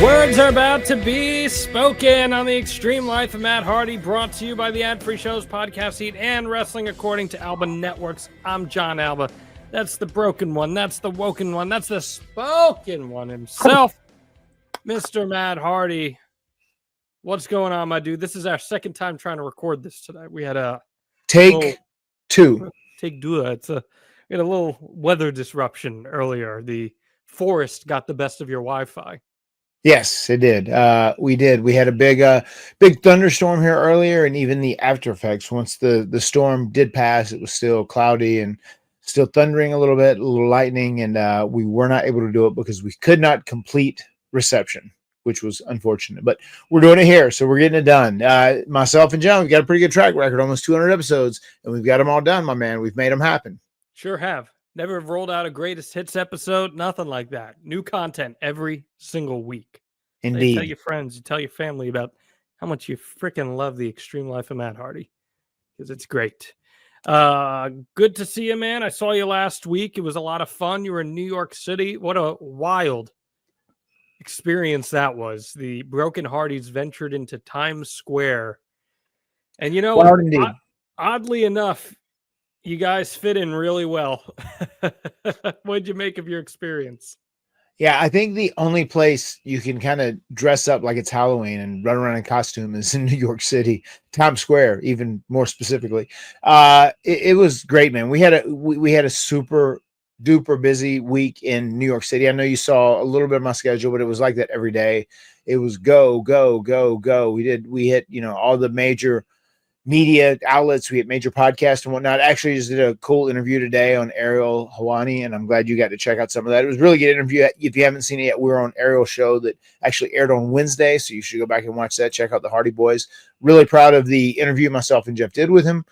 Words are about to be spoken on the Extreme Life of Matt Hardy, brought to you by the Ad Free Shows, Podcast Eat, and Wrestling According to Alba Networks. I'm John Alba. That's the broken one. That's the woken one. That's the spoken one himself, Mr. Matt Hardy. What's going on, my dude? This is our second time trying to record this today. We had a Take two. We had a little weather disruption earlier. The forest got the best of your Wi-Fi. Yes, it did. We did. We had a big thunderstorm here earlier, and even the after effects. Once the storm did pass, it was still cloudy and still thundering a little bit, a little lightning, and we were not able to do it because we could not complete reception, which was unfortunate. But we're doing it here, so we're getting it done. Myself and John, we've got a pretty good track record, almost 200 episodes, and we've got them all done, my man. We've made them happen. Sure have. Never have rolled out a greatest hits episode, nothing like that. New content every single week. Indeed. You tell your friends, you tell your family about how much you freaking love the Extreme Life of Matt Hardy, because it's great. Good to see you, man. I saw you last week. It was a lot of fun. You were in New York City. What a wild experience that was. The Broken Hardys ventured into Times Square. And you know, oddly enough, you guys fit in really well. What did you make of your experience? Yeah, I think the only place you can kind of dress up like it's Halloween and run around in costume is in New York City, Times Square, even more specifically. It was great, man. We had a super duper busy week in New York City. I know you saw a little bit of my schedule, but it was like that every day. It was go, go, go, go. We hit, all the major media outlets. We had major podcasts and whatnot. Actually just did a cool interview today on Ariel Hawani, and I'm glad you got to check out some of that. It was a really good interview. If you haven't seen it yet, we're on Ariel's show that actually aired on Wednesday, so you should go back and watch that. Check out the Hardy Boys. Really proud of the interview myself and Jeff did with him.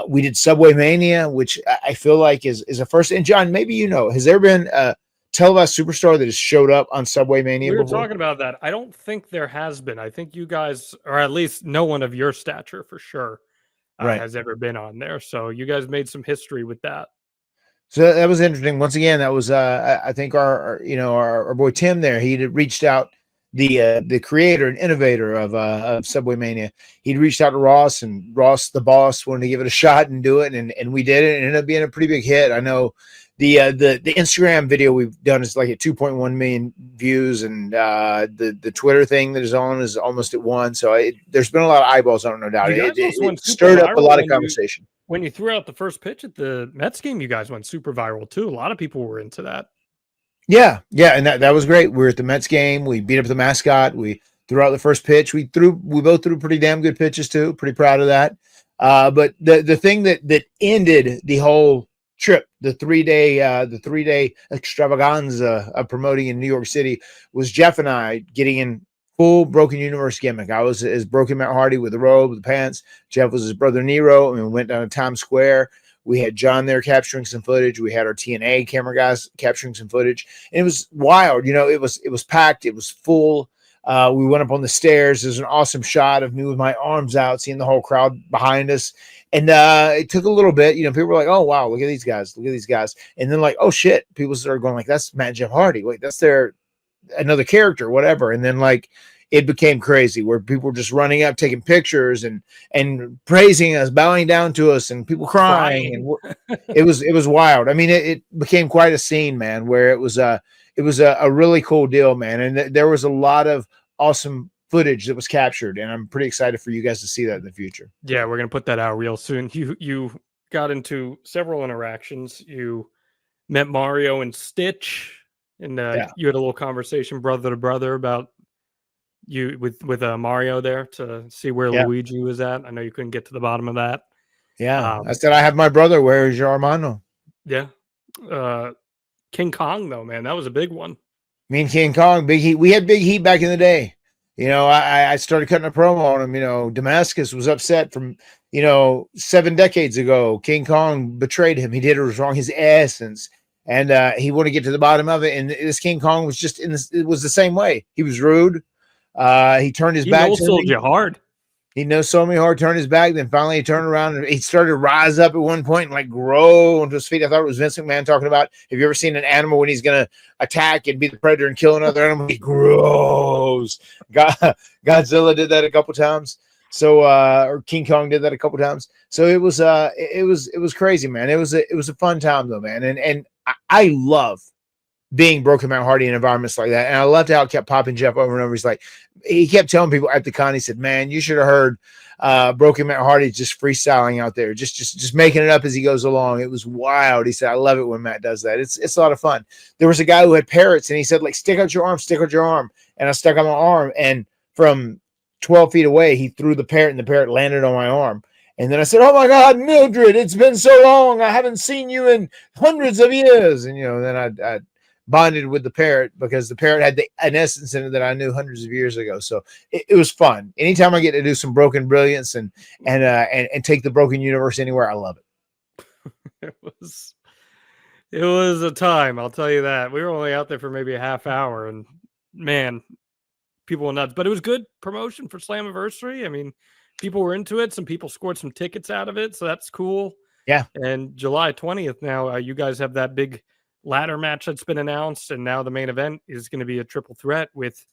We did Subway Mania, which I feel like is a first. And John, maybe has there been a televised superstar that has showed up on Subway Mania We were before? talking about that. I don't think there has been. I think you guys, or at least no one of your stature for sure, Right, has ever been on there. So you guys made some history with that. So that was interesting. Once again, that was I think our boy Tim there. He had reached out, the creator and innovator of Subway Mania. He'd reached out to Ross, and Ross, the boss, wanted to give it a shot and do it, and we did it. It ended up being a pretty big hit. I know the Instagram video we've done is like at 2.1 million views, and the Twitter thing that is on is almost at 1. So there's been a lot of eyeballs on it, no doubt. It stirred up a lot of conversation. When you threw out the first pitch at the Mets game, you guys went super viral too. A lot of people were into that. Yeah, and that was great. We were at the Mets game. We beat up the mascot. We threw out the first pitch. We both threw pretty damn good pitches too. Pretty proud of that. But the thing that ended the whole trip, the three-day extravaganza of promoting in New York City, was Jeff and I getting in full Broken Universe gimmick. I was as Broken Matt Hardy with the robe, the pants. Jeff was his brother Nero, and we went down to Times Square. We had John there capturing some footage. We had our TNA camera guys capturing some footage. And it was wild. It was packed. It was full. We went up on the stairs. There's an awesome shot of me with my arms out, seeing the whole crowd behind us. And it took a little bit. People were like, oh, wow, look at these guys. Look at these guys. And then like, oh, shit. People started going like, that's Matt and Jeff Hardy. Wait, that's another character, whatever. And then like, it became crazy where people were just running up, taking pictures and praising us, bowing down to us, and people crying. And it was wild. I mean, it became quite a scene, man, where it was a really cool deal, man. And there was a lot of awesome footage that was captured, and I'm pretty excited for you guys to see that in the future. Yeah, we're going to put that out real soon. You got into several interactions. You met Mario and Stitch, and you had a little conversation brother to brother about you with Mario there to see where Luigi was at. I know you couldn't get to the bottom of that. Yeah, I said I have my brother. Where is your Armando? Yeah, King Kong though, man, that was a big one. Me and King Kong, big heat. We had big heat back in the day. I started cutting a promo on him. Damascus was upset from 7 decades ago. King Kong betrayed him. He did it was wrong. His essence. And he wanted to get to the bottom of it. And this King Kong was just it was the same way. He was rude. He turned his back. He sold you hard. He knows so many hard turn his back. Then finally he turned around and he started to rise up at one point and like grow onto his feet. I thought it was Vince McMahon talking about, have you ever seen an animal when he's going to attack and be the predator and kill another animal? He grows. Godzilla did that a couple times. So, or King Kong did that a couple times. So it was crazy, man. It was a fun time though, man. And I love being Broken Matt Hardy in environments like that. And I loved how it kept popping Jeff over and over. He's like, he kept telling people at the con, he said, man, you should have heard Broken Matt Hardy just freestyling out there, just making it up as he goes along. It was wild. He said, I love it when Matt does that. It's a lot of fun. There was a guy who had parrots and he said, like, stick out your arm. And I stuck out my arm. And from 12 feet away, he threw the parrot and the parrot landed on my arm. And then I said, oh my God, Mildred, it's been so long. I haven't seen you in hundreds of years. And, then I bonded with the parrot because the parrot had an essence in it that I knew hundreds of years ago. So it was fun. Anytime I get to do some broken brilliance and take the broken universe anywhere, I love it. It was a time, I'll tell you that. We were only out there for maybe a half hour and man, people were nuts, but it was good promotion for Slammiversary. I mean, people were into it. Some people scored some tickets out of it. So that's cool. Yeah. And July 20th now, you guys have that big ladder match that's been announced, and now the main event is going to be a triple threat with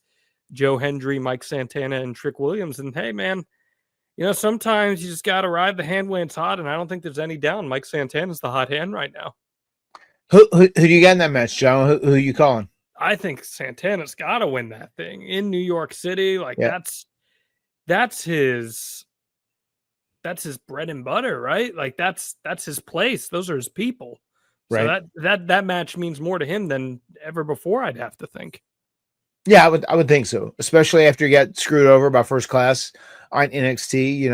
Joe Hendry, Mike Santana, and Trick Williams. And hey, man, sometimes you just got to ride the hand when it's hot, and I don't think there's any down. Mike Santana's the hot hand right now. Who do you got in that match, John? Who are you calling? I think Santana's got to win that thing in New York City. Like that's his bread and butter, right? Like that's his place. Those are his people. Right. So that match means more to him than ever before, I'd have to think. Yeah, I would think so, especially after he got screwed over by First Class on NXT.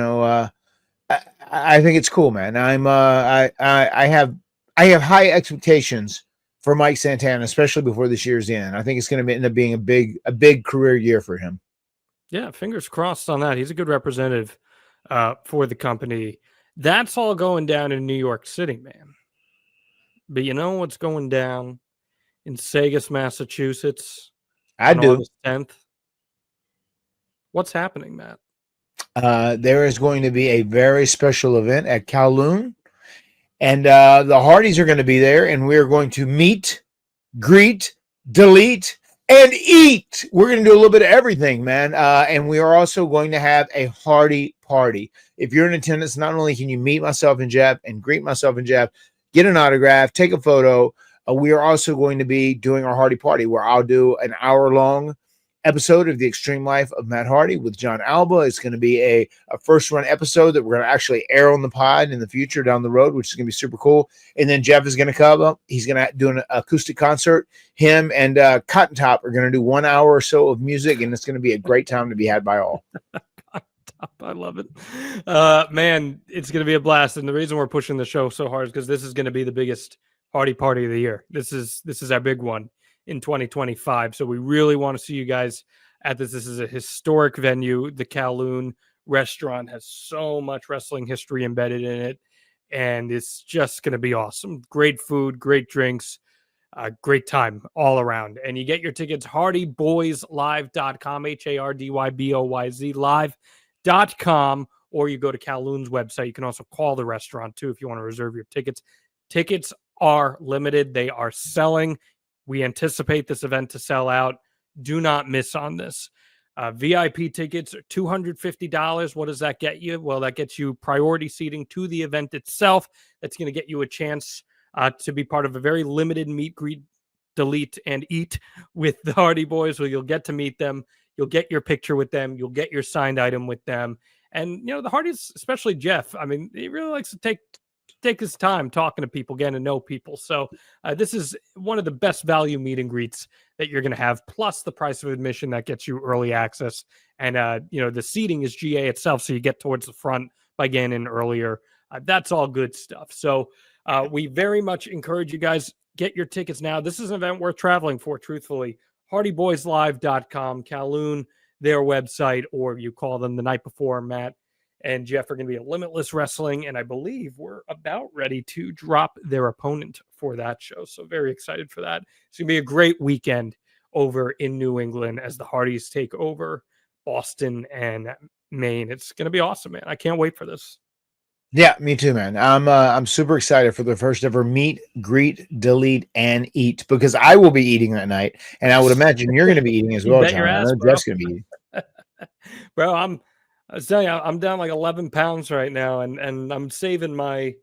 I think it's cool, man. I have high expectations for Mike Santana, especially before this year's end. I think it's going to end up being a big career year for him. Yeah, fingers crossed on that. He's a good representative for the company. That's all going down in New York City, man. But you know what's going down in Sagas, Massachusetts? I do. August 10th. What's happening, Matt? There is going to be a very special event at Kowloon, and the Hardys are going to be there, and we're going to meet, greet, delete, and eat. We're going to do a little bit of everything, man. And we are also going to have a Hardy party. If you're in attendance, not only can you meet myself and Jeff and greet myself and Jeff, get an autograph, take a photo. We are also going to be doing our Hardy party where I'll do an hour-long episode of The Extreme Life of Matt Hardy with John Alba. It's going to be a first-run episode that we're going to actually air on the pod in the future down the road, which is going to be super cool. And then Jeff is going to come up. He's going to do an acoustic concert. Him and Cotton Top are going to do 1 hour or so of music, and it's going to be a great time to be had by all. I love it. Man, it's going to be a blast. And the reason we're pushing the show so hard is because this is going to be the biggest Hardy party of the year. This is our big one in 2025. So we really want to see you guys at this. This is a historic venue. The Kowloon restaurant has so much wrestling history embedded in it. And it's just going to be awesome. Great food, great drinks, great time all around. And you get your tickets, HardyBoysLive.com, HARDYBOYZ live.com, or you go to Kowloon's website. You can also call the restaurant too if you want to reserve your tickets. Tickets are limited. They are selling. We anticipate this event to sell out. Do not miss on this. VIP tickets are $250. What does that get you? Well, that gets you priority seating to the event itself. That's going to get you a chance to be part of a very limited meet, greet, delete, and eat with the Hardy Boys, where you'll get to meet them. You'll get your picture with them. You'll get your signed item with them. And, the Hardys, especially Jeff, I mean, he really likes to take his time talking to people, getting to know people. So this is one of the best value meet and greets that you're going to have, plus the price of admission that gets you early access. And, the seating is GA itself, so you get towards the front by getting in earlier. That's all good stuff. So we very much encourage you guys, get your tickets now. This is an event worth traveling for, truthfully. HardyBoysLive.com, Kowloon, their website, or you call them the night before. Matt and Jeff are going to be at Limitless Wrestling, and I believe we're about ready to drop their opponent for that show. So very excited for that. It's going to be a great weekend over in New England as the Hardys take over Austin and Maine. It's going to be awesome, man. I can't wait for this. Yeah, me too, man. I'm super excited for the first ever meet, greet, delete, and eat, because I will be eating that night, and I would imagine you're going to be eating as You well, bet John. your I ass, know bro. Jeff's going to be eating. Bro, I was telling you, I'm down like 11 pounds right now, and I'm saving my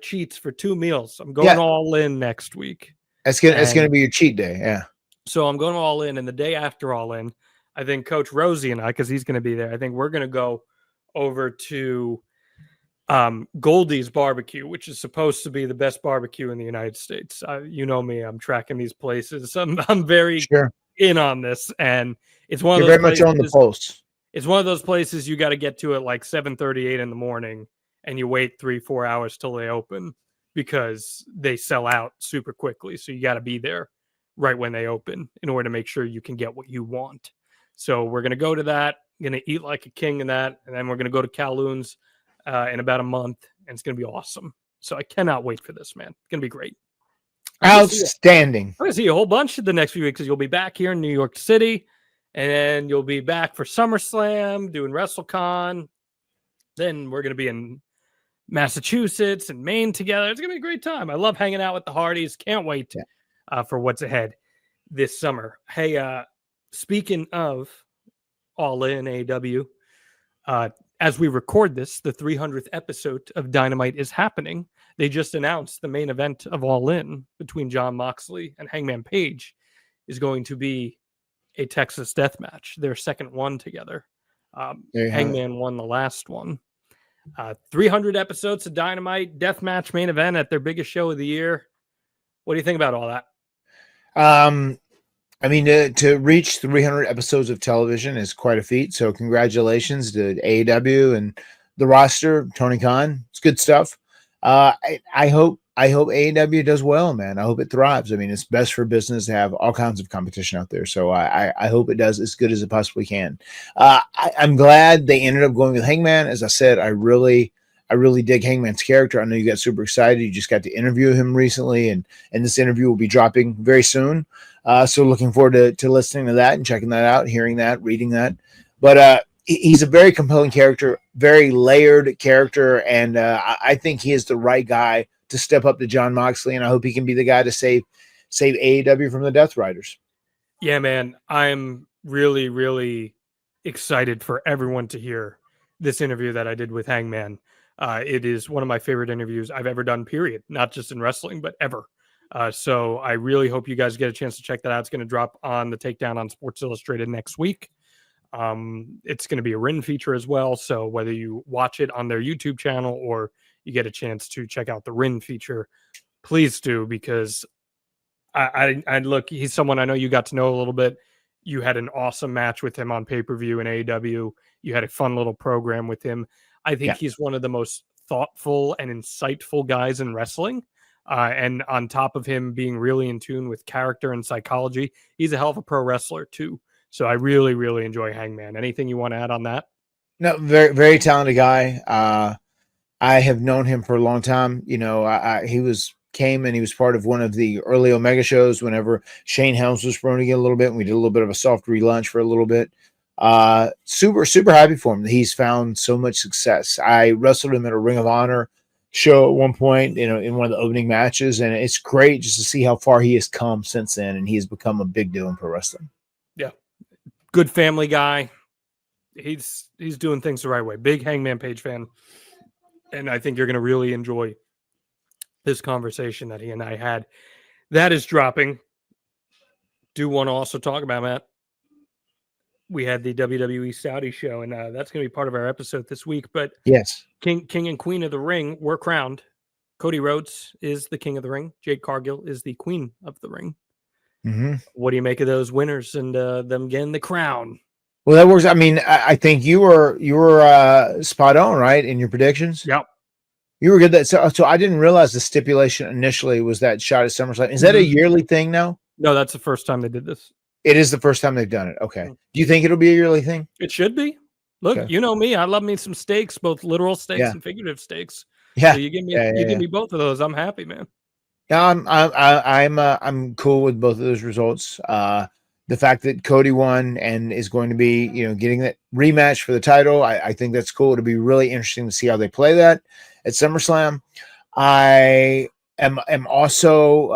cheats for 2 meals. I'm going all in next week. It's gonna be your cheat day. Yeah. So I'm going all in, and the day after all in, I think Coach Rosie and I, because he's going to be there, I think we're going to go over to Goldie's Barbecue, which is supposed to be the best barbecue in the United States. You know me, I'm tracking these places. I'm very in on this, and it's one of those very places, much on the pulse. It's one of those places you got to get to at like 7:38 in the morning, and you wait 3-4 hours till they open because they sell out super quickly. So you got to be there right when they open in order to make sure you can get what you want. So we're gonna go to that. Gonna eat like a king in that, and then we're gonna go to Kowloon's in about a month, and it's going to be awesome. So I cannot wait for this, man. It's going to be great. Outstanding. I'm going to see a whole bunch of the next few weeks because you'll be back here in New York City, and then you'll be back for SummerSlam, doing WrestleCon. Then we're going to be in Massachusetts and Maine together. It's going to be a great time. I love hanging out with the Hardys. Can't wait for what's ahead this summer. Hey, speaking of All In AEW, as we record this, the 300th episode of Dynamite is happening. They just announced the main event of All In between Jon Moxley and Hangman Page is going to be a Texas death match, their second one together. Hangman won the last one. 300 episodes of Dynamite, death match main event at their biggest show of the year. What do you think about all that? I mean, to reach 300 episodes of television is quite a feat. So congratulations to AEW and the roster, Tony Khan. It's good stuff. I hope AEW does well, man. I hope it thrives. I mean, it's best for business to have all kinds of competition out there. So I hope it does as good as it possibly can. I'm glad they ended up going with Hangman. As I said, I really dig Hangman's character. I know you got super excited. You just got to interview him recently, and this interview will be dropping very soon. So looking forward to listening to that and checking that out, hearing that, reading that. But he's a very compelling character, very layered character, and I think he is the right guy to step up to Jon Moxley, and I hope he can be the guy to save AEW from the Death Riders. Yeah, man, I'm really, really excited for everyone to hear this interview that I did with Hangman. It is one of my favorite interviews I've ever done, period. Not just in wrestling, but ever. So I really hope you guys get a chance to check that out. It's going to drop on the Takedown on Sports Illustrated next week. It's going to be a written feature as well. So whether you watch it on their YouTube channel or you get a chance to check out the written feature, please do, because I look, he's someone I know you got to know a little bit. You had an awesome match with him on pay-per-view in AEW. You had a fun little program with him. I think he's one of the most thoughtful and insightful guys in wrestling. And on top of him being really in tune with character and psychology, he's a hell of a pro wrestler too. So I really, really enjoy Hangman. Anything you want to add on that? No, very, very talented guy. I have known him for a long time. You know, he came and he was part of one of the early Omega shows whenever Shane Helms was promoting it a little bit, and we did a little bit of a soft relaunch for a little bit. Super, super happy for him that he's found so much success. I wrestled him at a Ring of Honor show at one point, you know, in one of the opening matches, and it's great just to see how far he has come since then, and he has become a big deal in pro wrestling. Yeah, good family guy. He's doing things the right way. Big Hangman Page fan, and I think you're going to really enjoy this conversation that he and I had. That is dropping. Do want to also talk about, Matt, we had the WWE Saudi show, and that's going to be part of our episode this week. But yes, King and Queen of the Ring were crowned. Cody Rhodes is the King of the Ring. Jade Cargill is the Queen of the Ring. Mm-hmm. What do you make of those winners and them getting the crown? Well, that works. I mean, I think you were spot on, right, in your predictions. Yep, you were good. So I didn't realize the stipulation initially was that shot at SummerSlam. Is that a yearly thing now? No, that's the first time they did this. It is the first time they've done it. Okay. Do you think it'll be a yearly thing? It should be. Look, You know me. I love me some steaks, both literal steaks and figurative steaks. Yeah. So you give me both of those, I'm happy, man. Yeah, I'm cool with both of those results. the fact that Cody won and is going to be, getting that rematch for the title, I think that's cool. It'll be really interesting to see how they play that at SummerSlam. I am also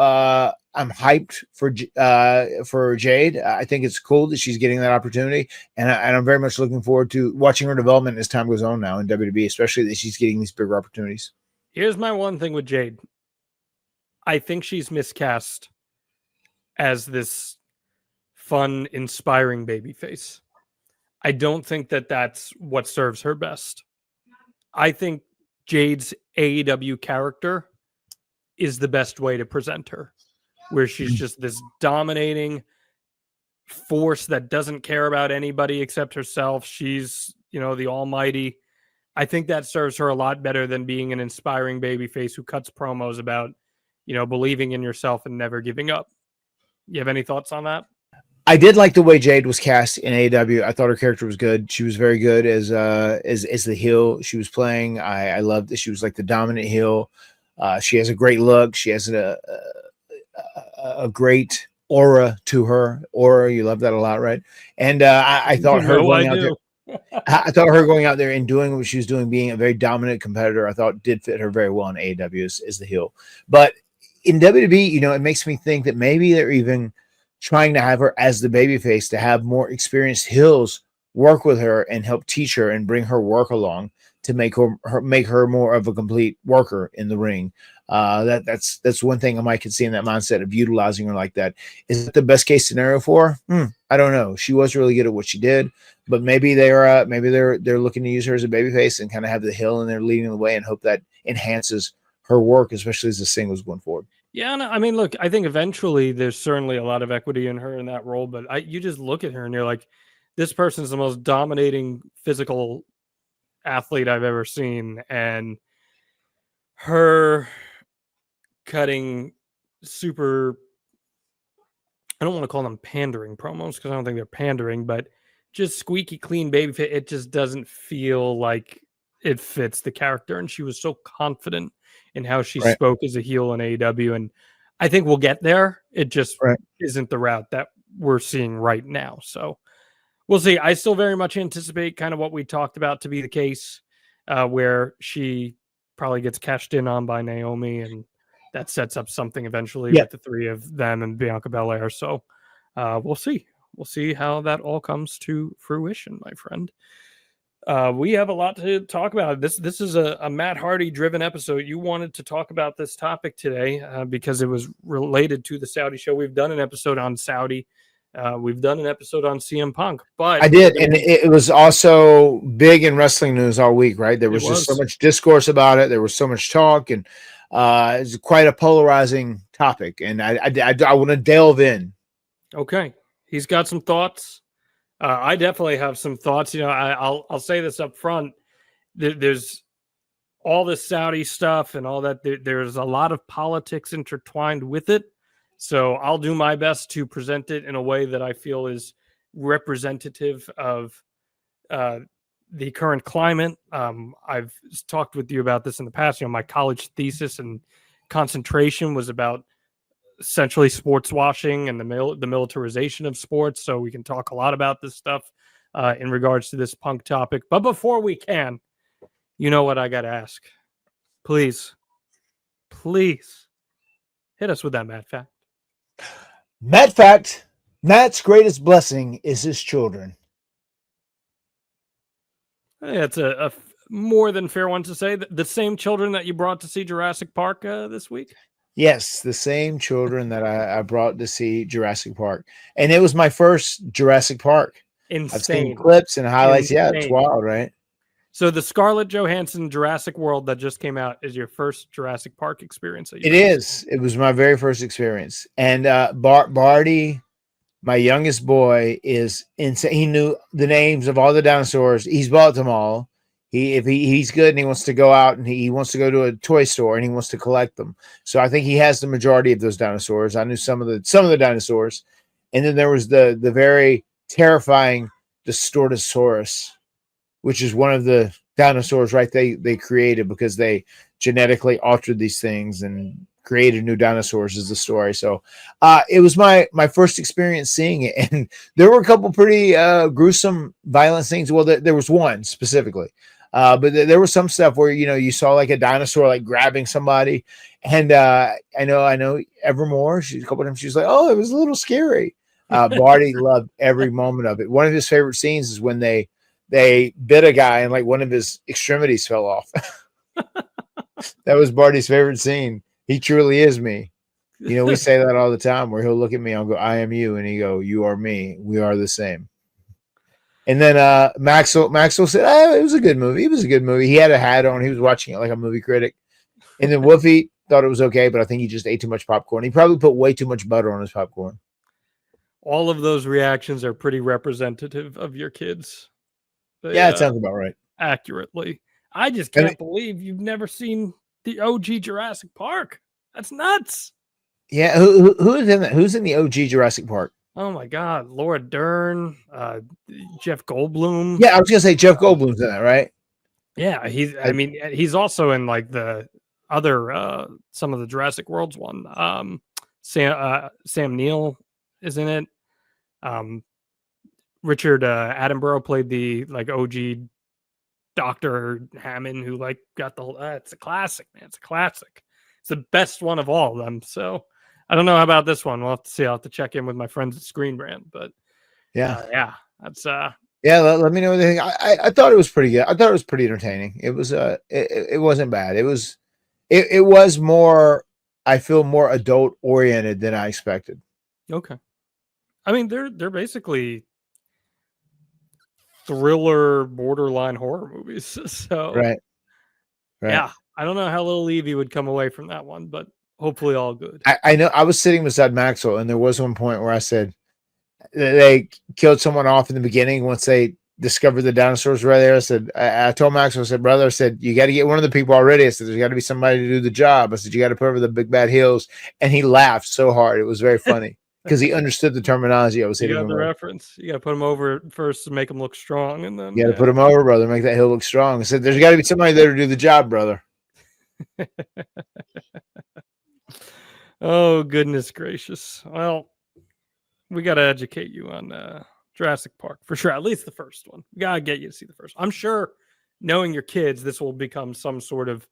I'm hyped for Jade. I think it's cool that she's getting that opportunity, and I'm very much looking forward to watching her development as time goes on now in WWE, especially that she's getting these bigger opportunities. Here's my one thing with Jade. I think she's miscast as this fun, inspiring babyface. I don't think that that's what serves her best. I think Jade's AEW character is the best way to present her, where she's just this dominating force that doesn't care about anybody except herself. She's, the almighty. I think that serves her a lot better than being an inspiring babyface who cuts promos about, believing in yourself and never giving up. You have any thoughts on that? I did like the way Jade was cast in AEW. I thought her character was good. She was very good as the heel she was playing. I loved that she was like the dominant heel. She has a great look. She has a great aura to her. Aura, you love that a lot, right? And I thought her going out there. I thought her going out there and doing what she was doing, being a very dominant competitor, I thought did fit her very well in AEW as the heel. But in WWE, it makes me think that maybe they're even trying to have her as the babyface to have more experienced heels work with her and help teach her and bring her work along to make her more of a complete worker in the ring. That's one thing I might could see in that mindset of utilizing her like that. Is it the best case scenario for her? I don't know. She was really good at what she did, but maybe they're looking to use her as a babyface and kind of have the heel and they're leading the way and hope that enhances her work, especially as the singles going forward. Yeah, no, I mean, look, I think eventually there's certainly a lot of equity in her in that role, but you just look at her and you're like, this person's the most dominating physical athlete I've ever seen, and her cutting super, I don't want to call them pandering promos because I don't think they're pandering, but just squeaky clean baby fit. It just doesn't feel like it fits the character, and she was so confident in how she spoke as a heel in AEW, and I think we'll get there. It just isn't the route that we're seeing right now. So we'll see. I still very much anticipate kind of what we talked about to be the case, where she probably gets cashed in on by Naomi, and that sets up something eventually with the three of them and Bianca Belair. So we'll see. We'll see how that all comes to fruition, my friend. We have a lot to talk about. This is a Matt Hardy driven episode. You wanted to talk about this topic today because it was related to the Saudi show. We've done an episode on Saudi. We've done an episode on CM Punk, but I did, and it was also big in wrestling news all week, right? There was just so much discourse about it. There was so much talk, and it's quite a polarizing topic. And I want to delve in. Okay, he's got some thoughts. I definitely have some thoughts. I'll say this up front. There's all this Saudi stuff and all that. There's a lot of politics intertwined with it. So I'll do my best to present it in a way that I feel is representative of the current climate. I've talked with you about this in the past. My college thesis and concentration was about essentially sports washing and the militarization of sports. So we can talk a lot about this stuff in regards to this Punk topic. But before we can, you know what I got to ask? Please hit us with that Matt fact. Matt fact, Matt's greatest blessing is his children. That's a more than fair one to say. The same children that you brought to see Jurassic Park this week? Yes, the same children that I brought to see Jurassic Park. And it was my first Jurassic Park. Insane. I've seen clips and highlights. Insane. Yeah, it's wild, right? So the Scarlett Johansson Jurassic World that just came out is your first Jurassic Park experience? It is. It was my very first experience. And Barty, my youngest boy, is insane. He knew the names of all the dinosaurs. He's bought them all. He's good and he wants to go out and he wants to go to a toy store and he wants to collect them. So I think he has the majority of those dinosaurs. I knew some of the dinosaurs. And then there was the very terrifying Distortosaurus, which is one of the dinosaurs, right? They created because they genetically altered these things and created new dinosaurs is the story. So it was my first experience seeing it, and there were a couple pretty gruesome, violent scenes. Well, there was one specifically, but there was some stuff where you saw like a dinosaur like grabbing somebody, and I know Evermore. She's a couple of times she's like, "Oh, it was a little scary." Barty loved every moment of it. One of his favorite scenes is when they bit a guy and like one of his extremities fell off. That was Barty's favorite scene. He truly is me. We say that all the time where he'll look at me, I'll go, "I am you," and he go, "You are me. We are the same." And then Maxwell said, "Oh, it was a good movie. It was a good movie." He had a hat on. He was watching it like a movie critic. And then Wolfie thought it was okay, but I think he just ate too much popcorn. He probably put way too much butter on his popcorn. All of those reactions are pretty representative of your kids. Yeah, it sounds about right. Accurately. I just can't believe you've never seen the OG Jurassic Park. That's nuts. Yeah, who is in that? Who's in the OG Jurassic Park? Oh my God, Laura Dern, Jeff Goldblum. Yeah, I was gonna say Jeff Goldblum's in that, right? Yeah, he's also in like the other some of the Jurassic Worlds one. Sam Neill is in it. Richard Attenborough played the like OG Dr. Hammond, who like got the whole. It's a classic, man. It's a classic. It's the best one of all of them. So I don't know how about this one. We'll have to see. I'll have to check in with my friends at Screen Brand. But yeah, that's yeah. Let me know what they think. I thought it was pretty good. I thought it was pretty entertaining. It was it wasn't bad. It was more. I feel more adult oriented than I expected. Okay. I mean, they're basically thriller, borderline horror movies. So right. Yeah, I don't know how little Levy would come away from that one, but hopefully all good. I know I was sitting beside Maxwell, and there was one point where I said they killed someone off in the beginning once they discovered the dinosaurs right there. I said, I told Maxwell, I said, "Brother," I said, "you got to get one of the people already." I said, "There's got to be somebody to do the job." I said, "You got to put over the big bad hills." And he laughed so hard. It was very funny because he understood the terminology I was hitting him with. Reference. You got to put him over first to make him look strong, and then you got to put him over, brother. Make that hill look strong. I said, "There's got to be somebody there to do the job, brother." Oh, goodness gracious. Well, we got to educate you on Jurassic Park for sure. At least the first one. We got to get you to see the first one. I'm sure, knowing your kids, this will become some sort of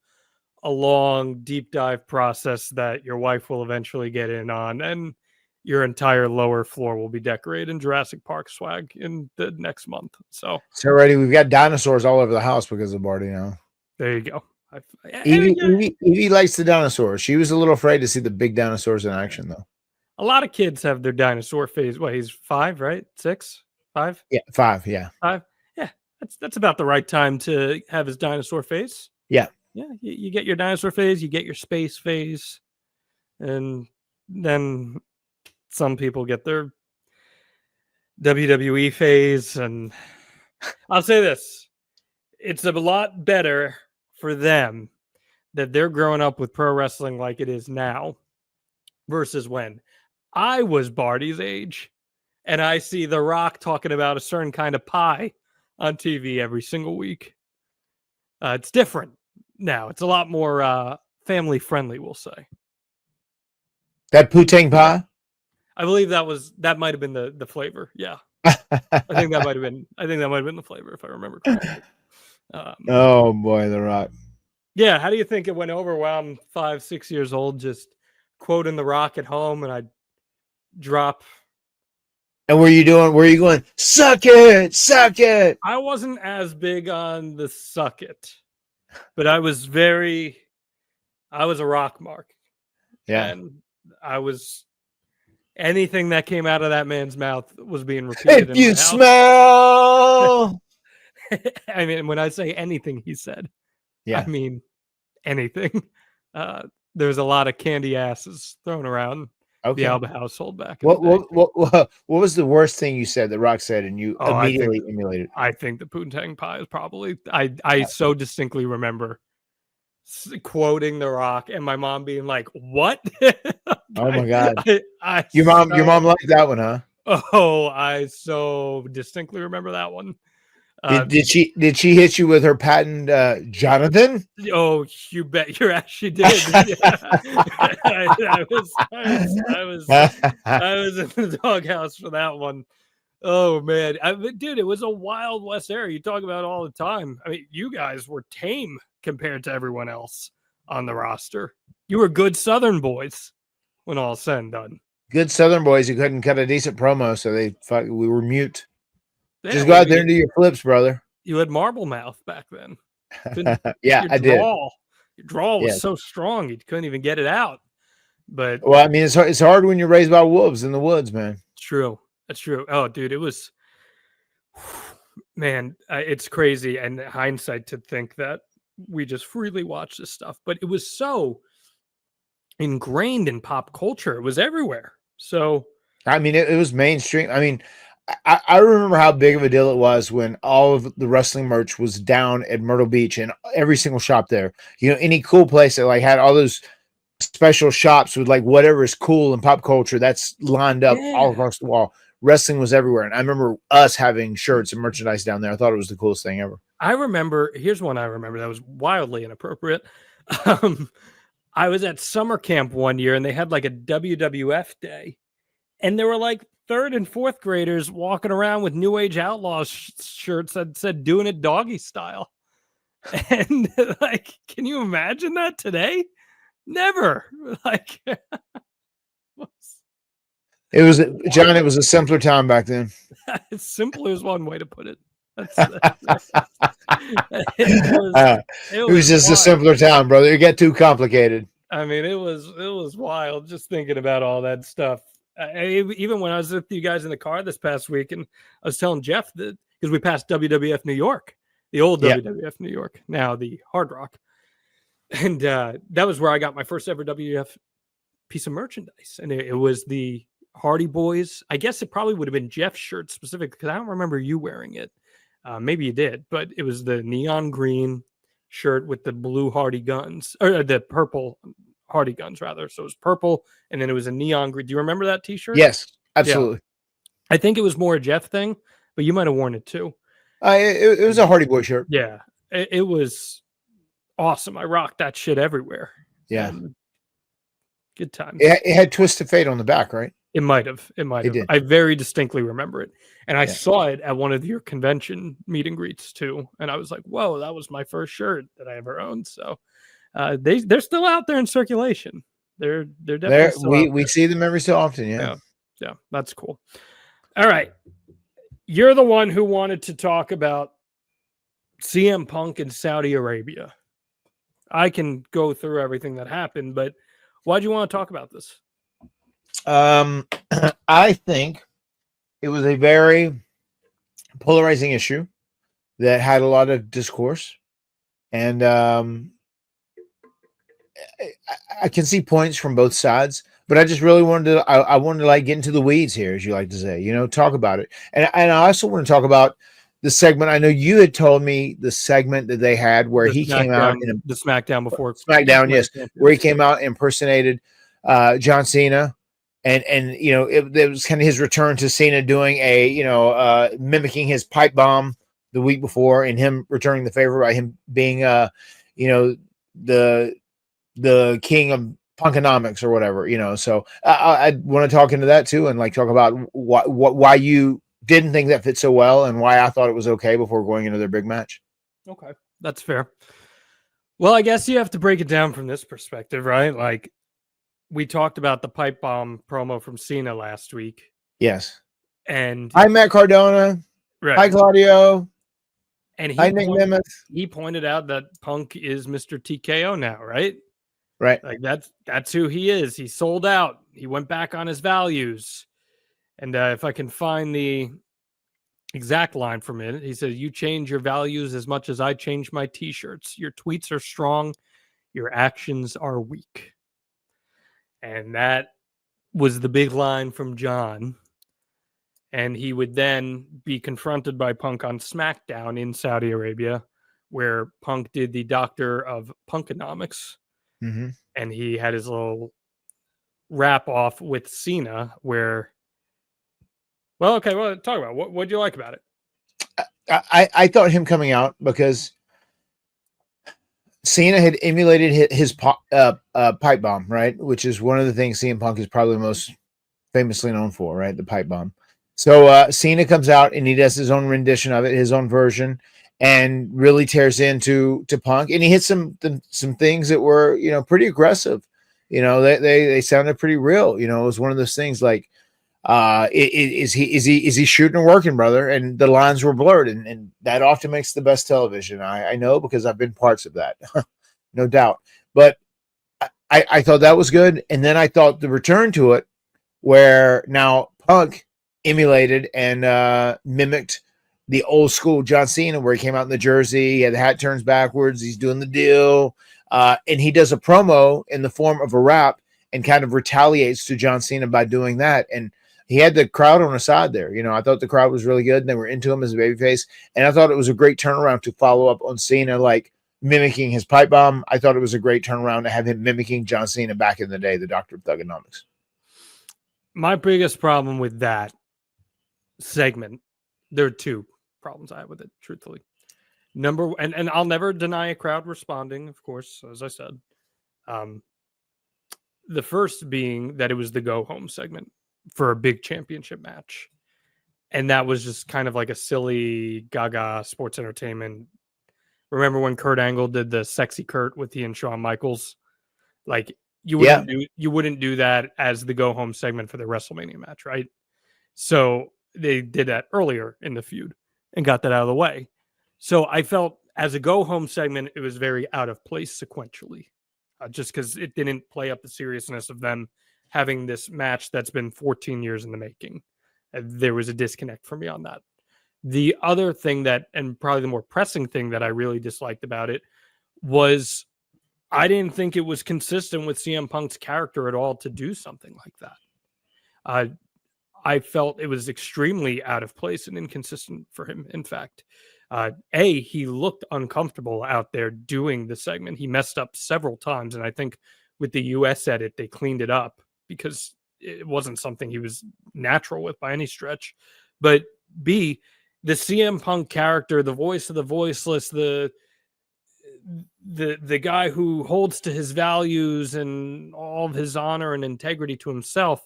a long, deep dive process that your wife will eventually get in on, and your entire lower floor will be decorated in Jurassic Park swag in the next month. So already we've got dinosaurs all over the house because of Barty now. There you go. Evie likes the dinosaurs. She was a little afraid to see the big dinosaurs in action, though. A lot of kids have their dinosaur phase. What, he's 5, right? 6? 5? Yeah, 5. Yeah, 5. Yeah, that's about the right time to have his dinosaur phase. Yeah. You get your dinosaur phase, you get your space phase, and then some people get their WWE phase. And I'll say this: it's a lot better for them that they're growing up with pro wrestling like it is now versus when I was Barty's age and I see The Rock talking about a certain kind of pie on TV every single week. It's different now. It's a lot more family friendly, we'll say. That Putang pie? I believe that might have been the flavor. Yeah. I think that might have been the flavor if I remember correctly. Oh boy, The Rock. Yeah, how do you think it went over while I'm 5, 6 years old, just quoting The Rock at home, and I'd drop. And were you going, "Suck it, suck it"? I wasn't as big on the suck it, but I was a Rock mark. Yeah. And anything that came out of that man's mouth was being repeated. If you smell. I mean, when I say anything he said, yeah, I mean anything. There's a lot of candy asses thrown around the Alba household back. What was the worst thing you said that Rock said and you immediately emulated? I think the Poontang pie is probably. I so distinctly remember quoting The Rock and my mom being like, "What?" Oh my God! Your mom liked that one, huh? Oh, I so distinctly remember that one. Did she hit you with her patent, Jonathan? Oh, you bet your ass she did. Yeah. I was in the doghouse for that one. Oh man, dude, it was a Wild West era. You talk about it all the time. I mean, you guys were tame compared to everyone else on the roster. You were good Southern boys when all said and done. Good Southern boys who couldn't cut a decent promo, so we were mute. Yeah, Just go out there and do your flips, brother. You had marble mouth back then. Yeah, I did. Your draw was so strong you couldn't even get it out. But well, I mean, it's hard when you're raised by wolves in the woods, man. True. That's true. Oh, dude, it was, man, it's crazy. And hindsight to think that we just freely watched this stuff, but it was so ingrained in pop culture. It was everywhere. So, I mean, it was mainstream. I mean, I remember how big of a deal it was when all of the wrestling merch was down at Myrtle Beach and every single shop there. You know, any cool place that like had all those special shops with like whatever is cool in pop culture that's lined up all across the wall. Wrestling was everywhere. And I remember us having shirts and merchandise down there. I thought it was the coolest thing ever. I remember, here's one I remember that was wildly inappropriate. I was at summer camp one year and they had like a WWF day. And there were like 3rd and 4th graders walking around with New Age Outlaws shirts that said doing it doggy style. And like, can you imagine that today? Never. Like, it was, John, it was a simpler time back then. Simpler is one way to put it. It was just wild. A simpler time, brother. It got too complicated. I mean, it was wild just thinking about all that stuff. Even when I was with you guys in the car this past week, and I was telling Jeff that because we passed WWF New York, the old WWF New York, now the Hard Rock, and that was where I got my first ever WWF piece of merchandise, and it was the Hardy Boys. I guess it probably would have been Jeff's shirt specifically because I don't remember you wearing it. Maybe you did, but it was the neon green shirt with the blue Hardy guns, or the purple Hardy guns rather. So it was purple and then it was a neon green. Do you remember that t-shirt? Yes, absolutely. Yeah. I think it was more a Jeff thing, but you might have worn it too. It was a Hardy Boy shirt. Yeah, it was awesome. I rocked that shit everywhere. Yeah. Good times. It had Twist of Fate on the back, right? It might have. It might have. I very distinctly remember it. And I saw it at one of your convention meet and greets too. And I was like, whoa, that was my first shirt that I ever owned. So they're still out there in circulation. They're definitely we see them every so often. Yeah, that's cool. All right, you're the one who wanted to talk about CM Punk in Saudi Arabia. I can go through everything that happened, but why do you want to talk about this? I think it was a very polarizing issue that had a lot of discourse, and I can see points from both sides, but I just really wanted to, I wanted to like get into the weeds here, as you like to say, talk about it. And I also want to talk about the segment. I know you had told me the segment that they had where he came out in the SmackDown before SmackDown, yes, where he came out and impersonated John Cena. And it was kind of his return to Cena doing a, mimicking his pipe bomb the week before and him returning the favor by him being, the king of punkonomics or whatever, so I want to talk into that too. And like talk about why you didn't think that fit so well and why I thought it was okay before going into their big match. Okay. That's fair. Well, I guess you have to break it down from this perspective, right? Like, we talked about the pipe bomb promo from Cena last week. Yes. And hi, Matt Cardona. Right. Hi, Claudio. And he pointed out that Punk is Mr. TKO now, right? Right. Like that's who he is. He sold out. He went back on his values. And if I can find the exact line from it, he says, "You change your values as much as I change my t-shirts. Your tweets are strong. Your actions are weak." And that was the big line from John. And he would then be confronted by Punk on SmackDown in Saudi Arabia, where Punk did the Doctor of Punkonomics. Mm-hmm. And he had his little wrap off with Cena where, talk about what'd you like about it? I thought him coming out because Cena had emulated his pipe bomb, right? Which is one of the things CM Punk is probably most famously known for, right? The pipe bomb. So Cena comes out and he does his own rendition of it, his own version, and really tears into Punk. And he hits some things that were, you know, pretty aggressive. You know, they sounded pretty real. You know, it was one of those things like, is he shooting or working, brother? And the lines were blurred, and that often makes the best television. I know because I've been parts of that, no doubt. But I thought that was good, and then I thought the return to it, where now Punk emulated and mimicked the old school John Cena, where he came out in the jersey, he had the hat turns backwards, he's doing the deal, and he does a promo in the form of a rap and kind of retaliates to John Cena by doing that. And he had the crowd on his side there. You know, I thought the crowd was really good and they were into him as a babyface. And I thought it was a great turnaround to follow up on Cena, like mimicking his pipe bomb. I thought it was a great turnaround to have him mimicking John Cena back in the day, the Doctor of Thugonomics. My biggest problem with that segment, there are two problems I have with it, truthfully. And I'll never deny a crowd responding, of course, as I said. The first being that it was the go home segment for a big championship match. And that was just kind of like a silly gaga sports entertainment. Remember when Kurt Angle did the sexy Kurt with he and Shawn Michaels? Like you wouldn't do that as the go home segment for the WrestleMania match, right? So they did that earlier in the feud and got that out of the way. So I felt as a go home segment, it was very out of place sequentially, just because it didn't play up the seriousness of them having this match that's been 14 years in the making. There was a disconnect for me on that. The other thing that, and probably the more pressing thing that I really disliked about it, was I didn't think it was consistent with CM Punk's character at all to do something like that. I felt it was extremely out of place and inconsistent for him. In fact, he looked uncomfortable out there doing the segment. He messed up several times, and I think with the US edit, they cleaned it up because it wasn't something he was natural with by any stretch. But B, the CM Punk character, the voice of the voiceless, the guy who holds to his values and all of his honor and integrity to himself,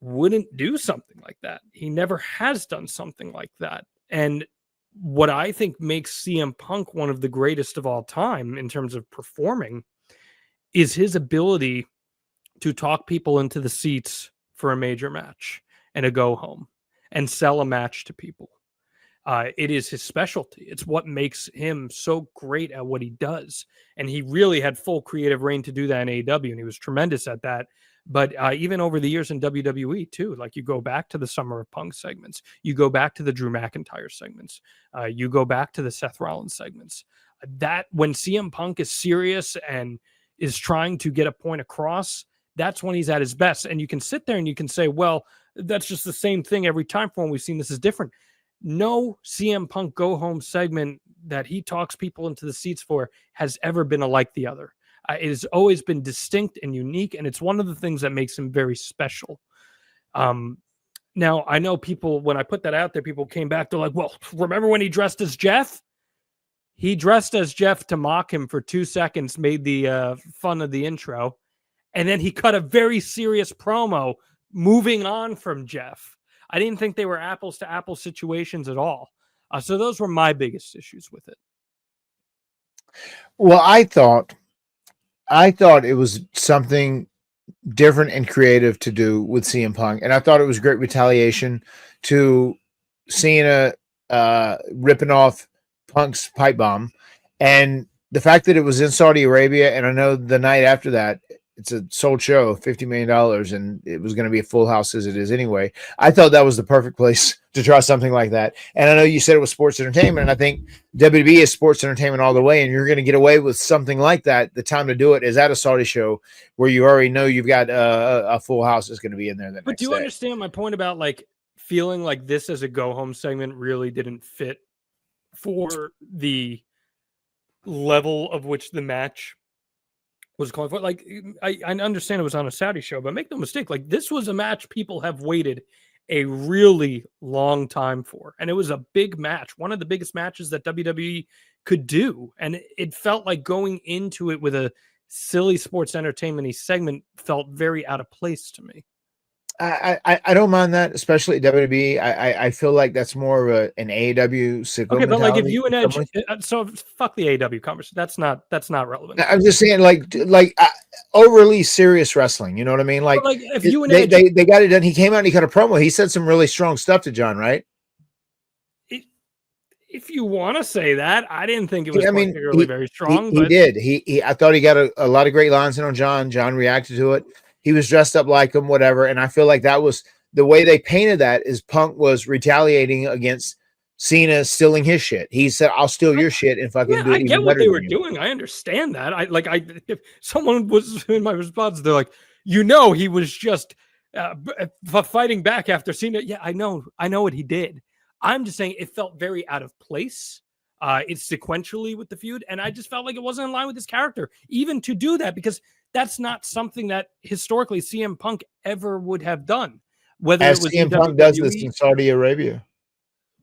wouldn't do something like that. He never has done something like that. And what I think makes CM Punk one of the greatest of all time in terms of performing is his ability to talk people into the seats for a major match and a go home and sell a match to people. It is his specialty. It's what makes him so great at what he does. And he really had full creative reign to do that in AEW, and he was tremendous at that. But even over the years in WWE too, like you go back to the Summer of Punk segments, you go back to the Drew McIntyre segments, you go back to the Seth Rollins segments. That when CM Punk is serious and is trying to get a point across, that's when he's at his best. And you can sit there and you can say, well, that's just the same thing every time from when we've seen this is different. No CM Punk go home segment that he talks people into the seats for has ever been alike the other. It has always been distinct and unique, and it's one of the things that makes him very special. Now, I know people, when I put that out there, people came back, they're like, well, remember when he dressed as Jeff? He dressed as Jeff to mock him for 2 seconds, made the fun of the intro, and then he cut a very serious promo moving on from Jeff. I didn't think they were apples to apples situations at all. So those were my biggest issues with it. Well, I thought it was something different and creative to do with CM Punk, and I thought it was great retaliation to Cena ripping off Punk's pipe bomb, and the fact that it was in Saudi Arabia, and I know the night after that, it's a sold show, $50 million, and it was going to be a full house as it is anyway. I thought that was the perfect place to try something like that. And I know you said it was sports entertainment, and I think WWE is sports entertainment all the way, and you're going to get away with something like that. The time to do it is at a Saudi show where you already know you've got a full house that's going to be in there the next day. But do you understand my point about like feeling like this as a go-home segment really didn't fit for the level of which the match was calling for? Like, I understand it was on a Saudi show, but make no mistake, like this was a match people have waited a really long time for. And it was a big match, one of the biggest matches that WWE could do. And it felt like going into it with a silly sports entertainment-y segment felt very out of place to me. I don't mind that, especially at WWE. I feel like that's more of an AEW sicko Okay, but like if mentality you and in some Edge, ways. so fuck the AEW conversation. That's not relevant. I'm just saying, like overly serious wrestling. You know what I mean? But Like like if you and they Edge, they got it done. He came out and he cut a promo. He said some really strong stuff to John, right? if you want to say that, I didn't think it was I mean, particularly very strong. He But did. I thought he got a lot of great lines in on John. John reacted to it. He was dressed up like him, whatever. And I feel like that was the way they painted that is Punk was retaliating against Cena stealing his shit. He said, "I'll steal your shit and fucking do I it get even what better they than were you." doing. I understand that. If someone was in my response, they're like, he was just fighting back after Cena. Yeah, I know what he did. I'm just saying it felt very out of place. It's sequentially with the feud, and I just felt like it wasn't in line with his character, even to do that, because that's not something that historically CM Punk ever would have done. Whether As it was CM in Punk does this WWE, in Saudi Arabia.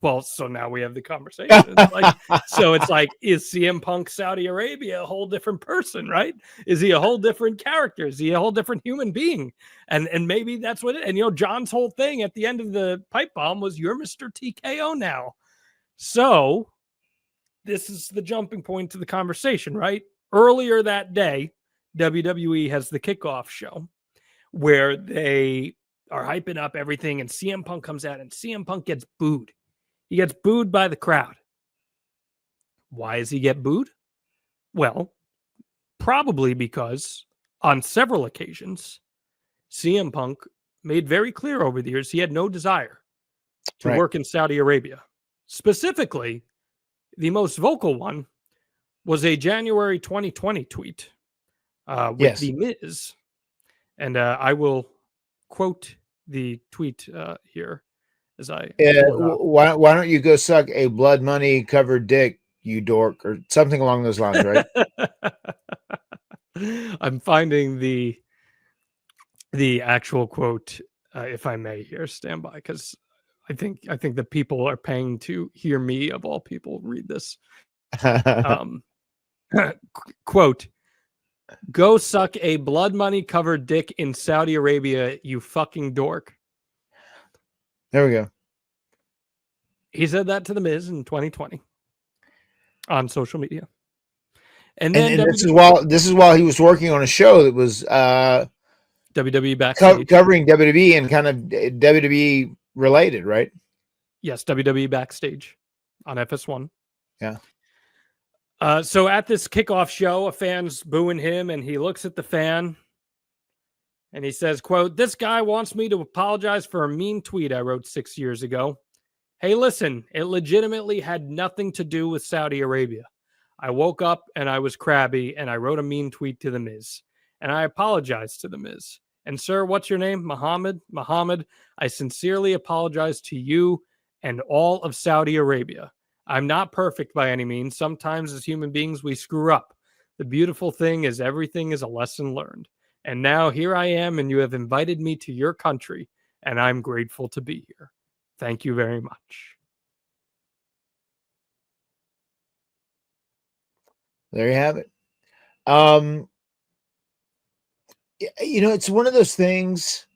well, so now we have the conversation. It's like, is CM Punk Saudi Arabia a whole different person, right? Is he a whole different character? Is he a whole different human being? And maybe that's what it. And John's whole thing at the end of the pipe bomb was, "You're Mr. TKO now." So this is the jumping point to the conversation, right? Earlier that day, WWE has the kickoff show where they are hyping up everything, and CM Punk comes out, and CM Punk gets booed. He gets booed by the crowd. Why does he get booed? Well, probably because on several occasions, CM Punk made very clear over the years he had no desire to work in Saudi Arabia. Specifically, the most vocal one was a January 2020 tweet with The Miz. And I will quote the tweet here as I pull it up. Why don't you go suck a blood money covered dick, you dork, or something along those lines, right? I'm finding the actual quote, if I may here. Stand by, because I think the people are paying to hear me, of all people, read this. Quote, "Go suck a blood money covered dick in Saudi Arabia, you fucking dork." There we go. He said that to The Miz in 2020 on social media. And then this is while he was working on a show that was WWE Backstage, covering WWE and kind of WWE related, right? Yes, WWE Backstage on FS1. Yeah. So at this kickoff show, a fan's booing him, and he looks at the fan and he says, quote, "This guy wants me to apologize for a mean tweet I wrote 6 years ago. Hey, listen, it legitimately had nothing to do with Saudi Arabia. I woke up and I was crabby and I wrote a mean tweet to The Miz. And I apologized to The Miz. And sir, what's your name? Muhammad? Muhammad, I sincerely apologize to you and all of Saudi Arabia. I'm not perfect by any means. Sometimes as human beings, we screw up. The beautiful thing is everything is a lesson learned. And now here I am, and you have invited me to your country, and I'm grateful to be here. Thank you very much." There you have it. It's one of those things.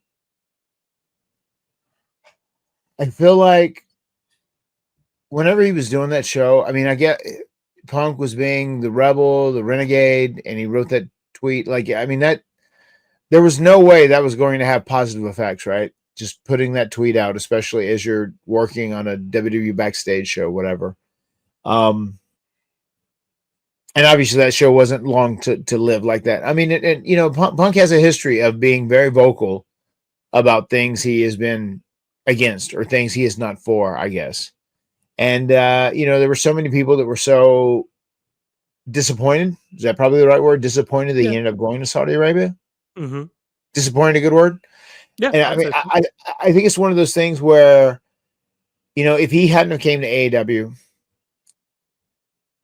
I feel like whenever he was doing that show, I mean, I get Punk was being the rebel, the renegade, and he wrote that tweet. Like, I mean, that there was no way that was going to have positive effects, right? Just putting that tweet out, especially as you're working on a WWE Backstage show, whatever. And obviously that show wasn't long to live like that. I mean, Punk has a history of being very vocal about things he has been against or things he is not for, I guess. And, there were so many people that were so disappointed. Is that probably the right word? Disappointed that he ended up going to Saudi Arabia? Mm-hmm. Disappointed, a good word? Yeah. And I mean, I think it's one of those things where, if he hadn't have came to AEW,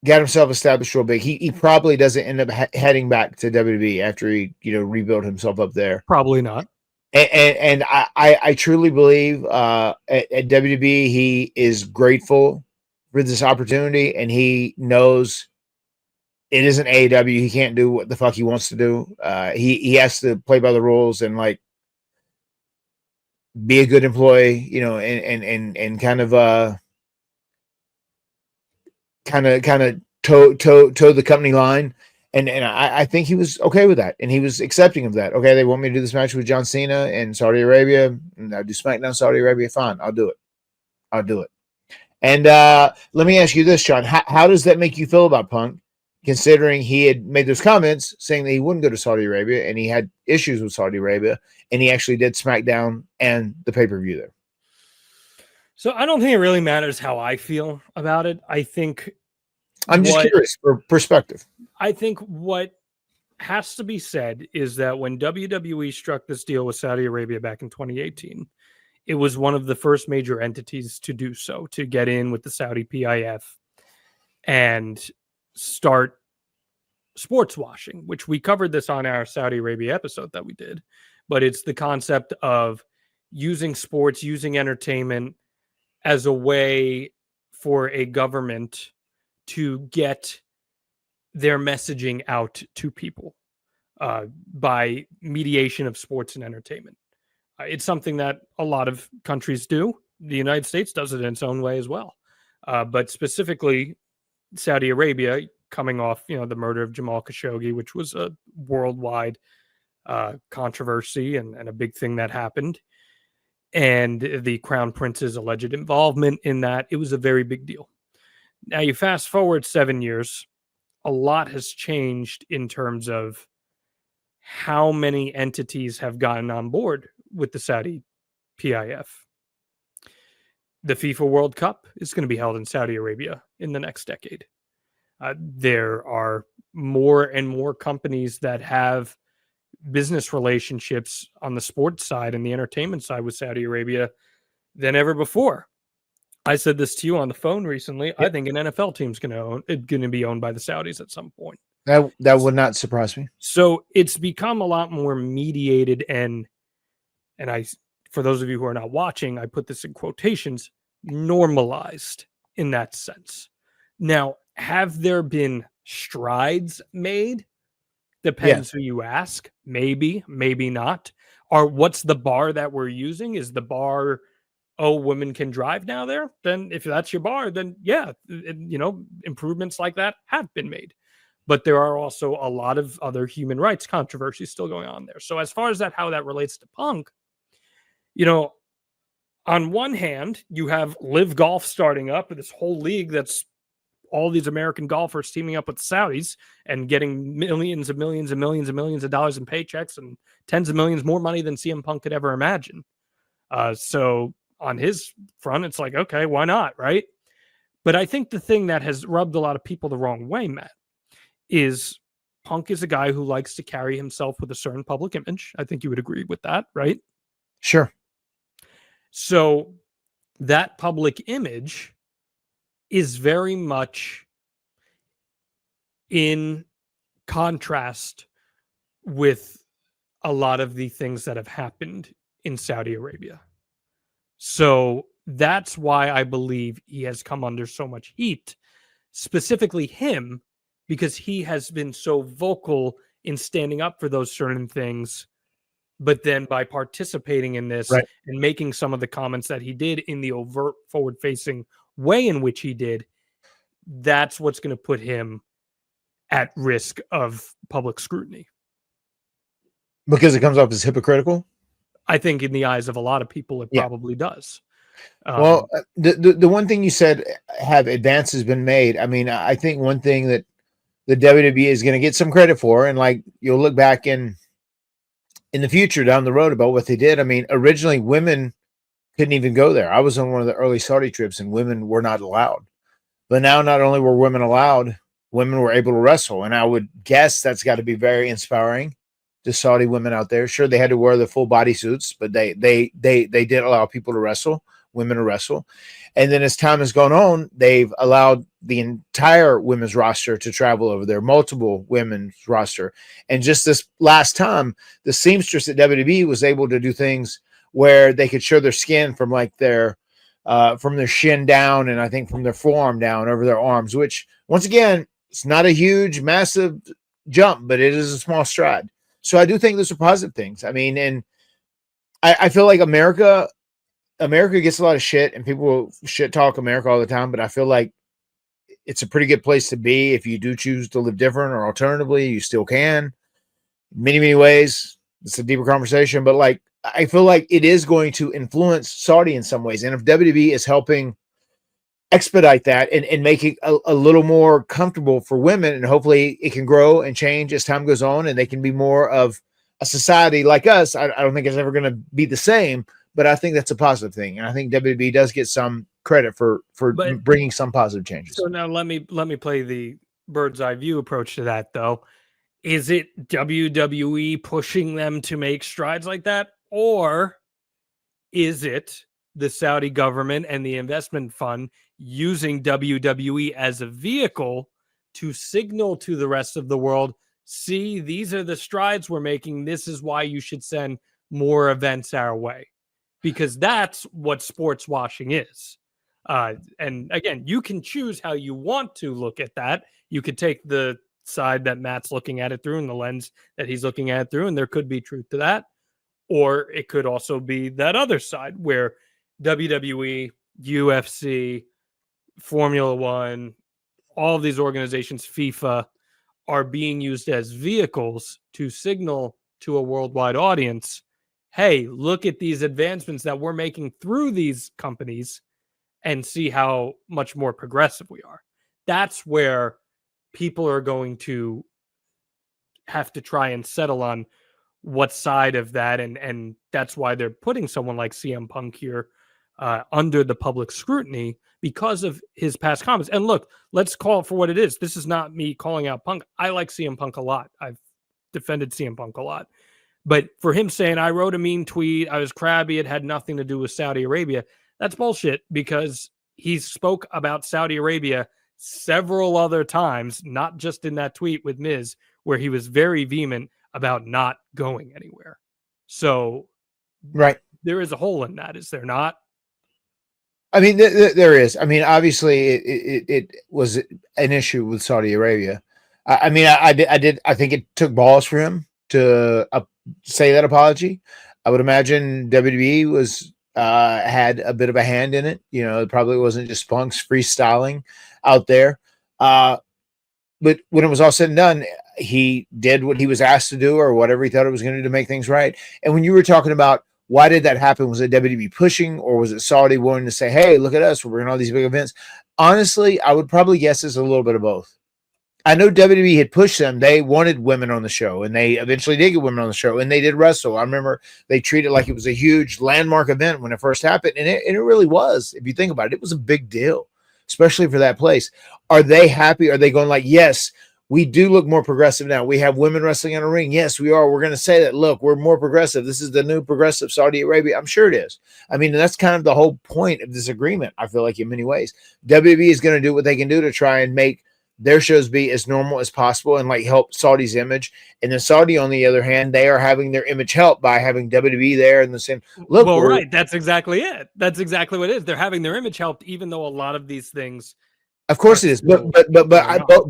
got himself established real big, he probably doesn't end up heading back to WWE after he, rebuilt himself up there. Probably not. And I truly believe at WWE he is grateful for this opportunity, and he knows it isn't AEW. He can't do what the fuck he wants to do. He has to play by the rules and like be a good employee, you know, and kind of toe the company line. And I think he was okay with that, and he was accepting of that. Okay, they want me to do this match with John Cena in Saudi Arabia, and I do SmackDown Saudi Arabia. Fine, I'll do it. I'll do it. And let me ask you this, Sean: how does that make you feel about Punk, considering he had made those comments saying that he wouldn't go to Saudi Arabia, and he had issues with Saudi Arabia, and he actually did SmackDown and the pay-per-view there? So I don't think it really matters how I feel about it. I think I'm just curious for perspective. I think what has to be said is that when WWE struck this deal with Saudi Arabia back in 2018, it was one of the first major entities to do so, to get in with the Saudi PIF and start sports washing, which we covered this on our Saudi Arabia episode that we did. But it's the concept of using sports, using entertainment as a way for a government to get their messaging out to people by mediation of sports and entertainment. It's something that a lot of countries do. The United States does it in its own way as well. But specifically, Saudi Arabia, coming off, you know, the murder of Jamal Khashoggi, which was a worldwide controversy and a big thing that happened, and the Crown Prince's alleged involvement in that, it was a very big deal. Now you fast forward 7 years, a lot has changed in terms of how many entities have gotten on board with the Saudi PIF. The FIFA World Cup is going to be held in Saudi Arabia in the next decade. There are more and more companies that have business relationships on the sports side and the entertainment side with Saudi Arabia than ever before. I said this to you on the phone recently. Yep. I think an NFL team's going to be owned by the Saudis at some point. That would not surprise me. So it's become a lot more mediated, and I, for those of you who are not watching, I put this in quotations, normalized in that sense. Now, have there been strides made? Depends who you ask. Maybe, maybe not. Or what's the bar that we're using? Is the bar, oh, women can drive now there? Then if that's your bar, then yeah, you know, improvements like that have been made. But there are also a lot of other human rights controversies still going on there. So as far as that, how that relates to Punk, you know, on one hand, you have Live Golf starting up, this whole league that's all these American golfers teaming up with the Saudis and getting millions and millions and millions and millions of dollars in paychecks and tens of millions more money than CM Punk could ever imagine. So on his front, it's like, okay, why not, right? But I think the thing that has rubbed a lot of people the wrong way, Matt, is Punk is a guy who likes to carry himself with a certain public image. I think you would agree with that, right? Sure. So that public image is very much in contrast with a lot of the things that have happened in Saudi Arabia. So that's why I believe he has come under so much heat, specifically him, because he has been so vocal in standing up for those certain things. But then by participating in this and making some of the comments that he did in the overt forward-facing way in which he did, that's what's going to put him at risk of public scrutiny. Because it comes off as hypocritical? I think in the eyes of a lot of people, it probably does. Well, the one thing you said, have advances been made? I mean, I think one thing that the WWE is going to get some credit for, and like you'll look back in the future down the road about what they did. I mean, originally women couldn't even go there. I was on one of the early Saudi trips and women were not allowed. But now not only were women allowed, women were able to wrestle. And I would guess that's got to be very inspiring to Saudi women out there. Sure, they had to wear the full body suits, but they did allow people to wrestle, women to wrestle. And then as time has gone on, they've allowed the entire women's roster to travel over there, multiple women's roster. And just this last time, the seamstress at WWE was able to do things where they could show their skin from like from their shin down, and I think from their forearm down over their arms, which once again, it's not a huge, massive jump, but it is a small stride. So I do think those are positive things. I mean, and I feel like America gets a lot of shit, and people shit talk America all the time, but I feel like it's a pretty good place to be if you do choose to live different, or alternatively, you still can. In many, many ways. It's a deeper conversation, but like, I feel like it is going to influence Saudi in some ways. And if WWE is helping expedite that and make it a little more comfortable for women, and hopefully it can grow and change as time goes on, and they can be more of a society like us. I don't think it's ever going to be the same, but I think that's a positive thing. And I think WWE does get some credit for bringing some positive changes. So now let me play the bird's eye view approach to that, though. Is it WWE pushing them to make strides like that? Or is it the Saudi government and the investment fund using WWE as a vehicle to signal to the rest of the world, see, these are the strides we're making. This is why you should send more events our way. Because that's what sports washing is. And again, you can choose how you want to look at that. You could take the side that Matt's looking at it through and the lens that he's looking at it through, and there could be truth to that. Or it could also be that other side where WWE, UFC, Formula One, all of these organizations, FIFA, are being used as vehicles to signal to a worldwide audience, hey, look at these advancements that we're making through these companies and see how much more progressive we are. That's where people are going to have to try and settle on what side of that. And that's why they're putting someone like CM Punk here under the public scrutiny because of his past comments. And look, let's call it for what it is. This is not me calling out Punk. I like CM Punk a lot. I've defended CM Punk a lot. But for him saying, I wrote a mean tweet, I was crabby, it had nothing to do with Saudi Arabia, that's bullshit, because he spoke about Saudi Arabia several other times, not just in that tweet with Miz, where he was very vehement about not going anywhere. So right, there is a hole in that, is there not? I mean, there is. I mean, obviously, it was an issue with Saudi Arabia. I mean, I think it took balls for him to say that apology. I would imagine WWE was had a bit of a hand in it. You know, it probably wasn't just Punk's freestyling out there. But when it was all said and done, he did what he was asked to do, or whatever he thought it was going to do to make things right. And when you were talking about why did that happen, was it WWE pushing, or was it Saudi wanting to say, hey, look at us, we're bringing all these big events? Honestly, I would probably guess it's a little bit of both. I know WWE had pushed them. They wanted women on the show, and they eventually did get women on the show, and they did wrestle. I remember they treated it like it was a huge landmark event when it first happened, and it really was. If you think about it, it was a big deal, especially for that place. Are they happy? Are they going like, yes, we do look more progressive now. We have women wrestling in a ring. Yes, we are. We're going to say that, look, we're more progressive. This is the new progressive Saudi Arabia. I'm sure it is. I mean, that's kind of the whole point of this agreement, I feel like, in many ways. WWE is going to do what they can do to try and make their shows be as normal as possible and like help Saudi's image. And then Saudi, on the other hand, they are having their image helped by having WWE there in the same look. Well, right. That's exactly it. That's exactly what it is. They're having their image helped, even though a lot of these things. Of course it is. But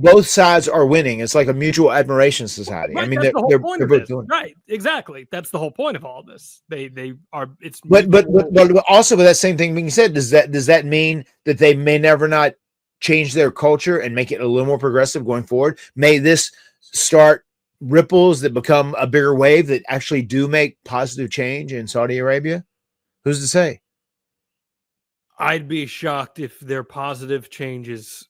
both sides are winning. It's like a mutual admiration society. Right, I mean, that's the whole point of both this. doing it. Right. Exactly. That's the whole point of all this. They are. It's but also with that same thing being said, does that mean that they may never not change their culture and make it a little more progressive going forward? May this start ripples that become a bigger wave that actually do make positive change in Saudi Arabia? Who's to say? I'd be shocked if their positive changes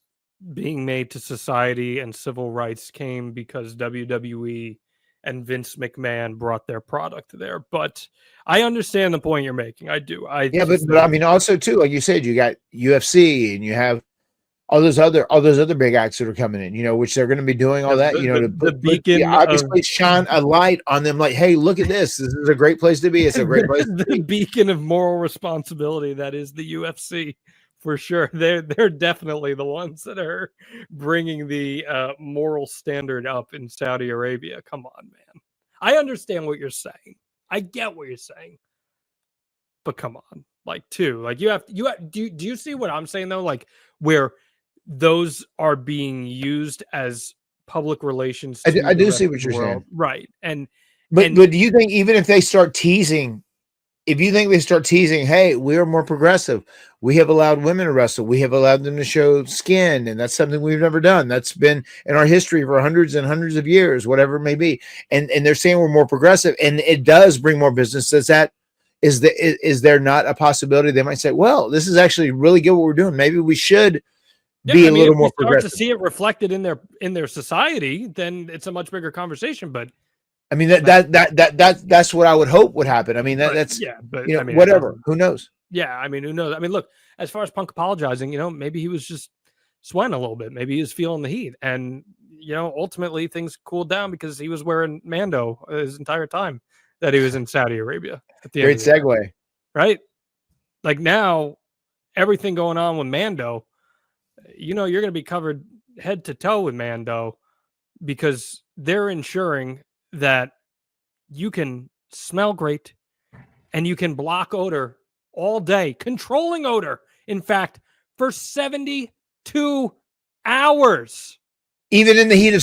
being made to society and civil rights came because WWE and Vince McMahon brought their product there. But I understand the point you're making. I do. But I mean, also too, like you said, you got UFC and you have all those other big acts that are coming in, which they're going to be doing all that, to the beacon obviously shine a light on them, like, hey, look at this. This is a great place to be. It's a great place to be. The beacon of moral responsibility that is the UFC, for sure. They're definitely the ones that are bringing the moral standard up in Saudi Arabia. Come on, man. I understand what you're saying. I get what you're saying. But come on. Do you see what I'm saying though? Like, where those are being used as public relations. I do see what you're saying. Right. But do you think even if they start teasing, hey, we are more progressive, we have allowed women to wrestle, we have allowed them to show skin, and that's something we've never done. That's been in our history for hundreds and hundreds of years, whatever it may be. And they're saying we're more progressive, and it does bring more business. Is there not a possibility they might say, well, this is actually really good what we're doing. Maybe we should be a little more progressive. To see it reflected in their society, then it's a much bigger conversation. But I mean, that's what I would hope would happen. I mean, that's whatever. Who knows? Yeah, I mean, who knows? I mean, look, as far as Punk apologizing, maybe he was just sweating a little bit. Maybe he was feeling the heat, and ultimately things cooled down because he was wearing Mando his entire time that he was in Saudi Arabia. Great segue, right? Like, now, everything going on with Mando, you're going to be covered head to toe with Mando, because they're ensuring that you can smell great and you can block odor all day, controlling odor, in fact, for 72 hours. Even in the heat of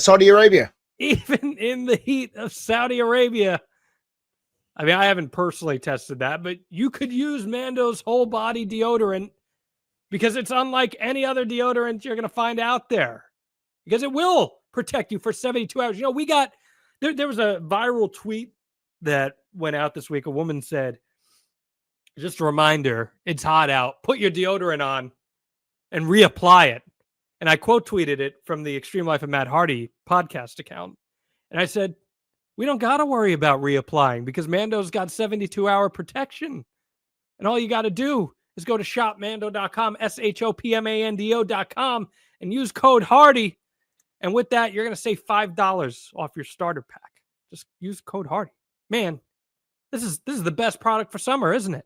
Saudi Arabia. Even in the heat of Saudi Arabia. I mean, I haven't personally tested that, but you could use Mando's whole body deodorant, because it's unlike any other deodorant you're going to find out there, because it will protect you for 72 hours. There was a viral tweet that went out this week. A woman said, just a reminder, it's hot out. Put your deodorant on and reapply it. And I quote tweeted it from the Extreme Life of Matt Hardy podcast account. And I said, we don't got to worry about reapplying, because Mando's got 72-hour protection. And all you got to do is go to shopmando.com, shopmando.com, and use code Hardy. And with that, you're going to save $5 off your starter pack. Just use code Hardy. Man, this is the best product for summer, isn't it?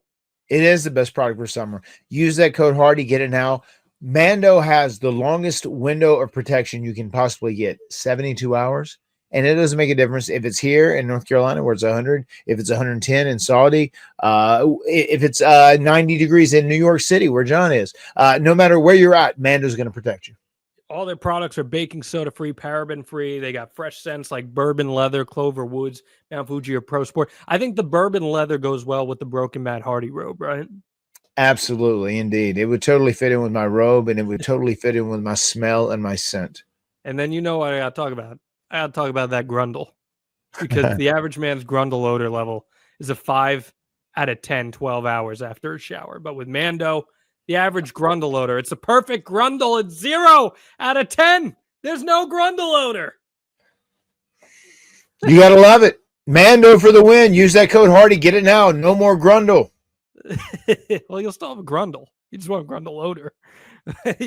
It is the best product for summer. Use that code Hardy. Get it now. Mando has the longest window of protection you can possibly get, 72 hours. And it doesn't make a difference if it's here in North Carolina where it's 100, if it's 110 in Saudi, if it's 90 degrees in New York City where John is. No matter where you're at, Mando's going to protect you. All their products are baking soda free, paraben free. They got fresh scents like bourbon leather, Clover Woods, Mount Fuji, or Pro Sport. I think the bourbon leather goes well with the broken Matt Hardy robe, right? Absolutely, indeed. It would totally fit in with my robe, and it would totally fit in with my smell and my scent. And then what I got to talk about. I got to talk about that grundle, because the average man's grundle odor level is a 5 out of 10, 12 hours after a shower. But with Mando, the average grundle odor, it's a perfect grundle. It's 0 out of 10. There's no grundle odor. You got to love it. Mando for the win. Use that code Hardy. Get it now. No more grundle. Well, you'll still have a grundle. You just want grundle odor.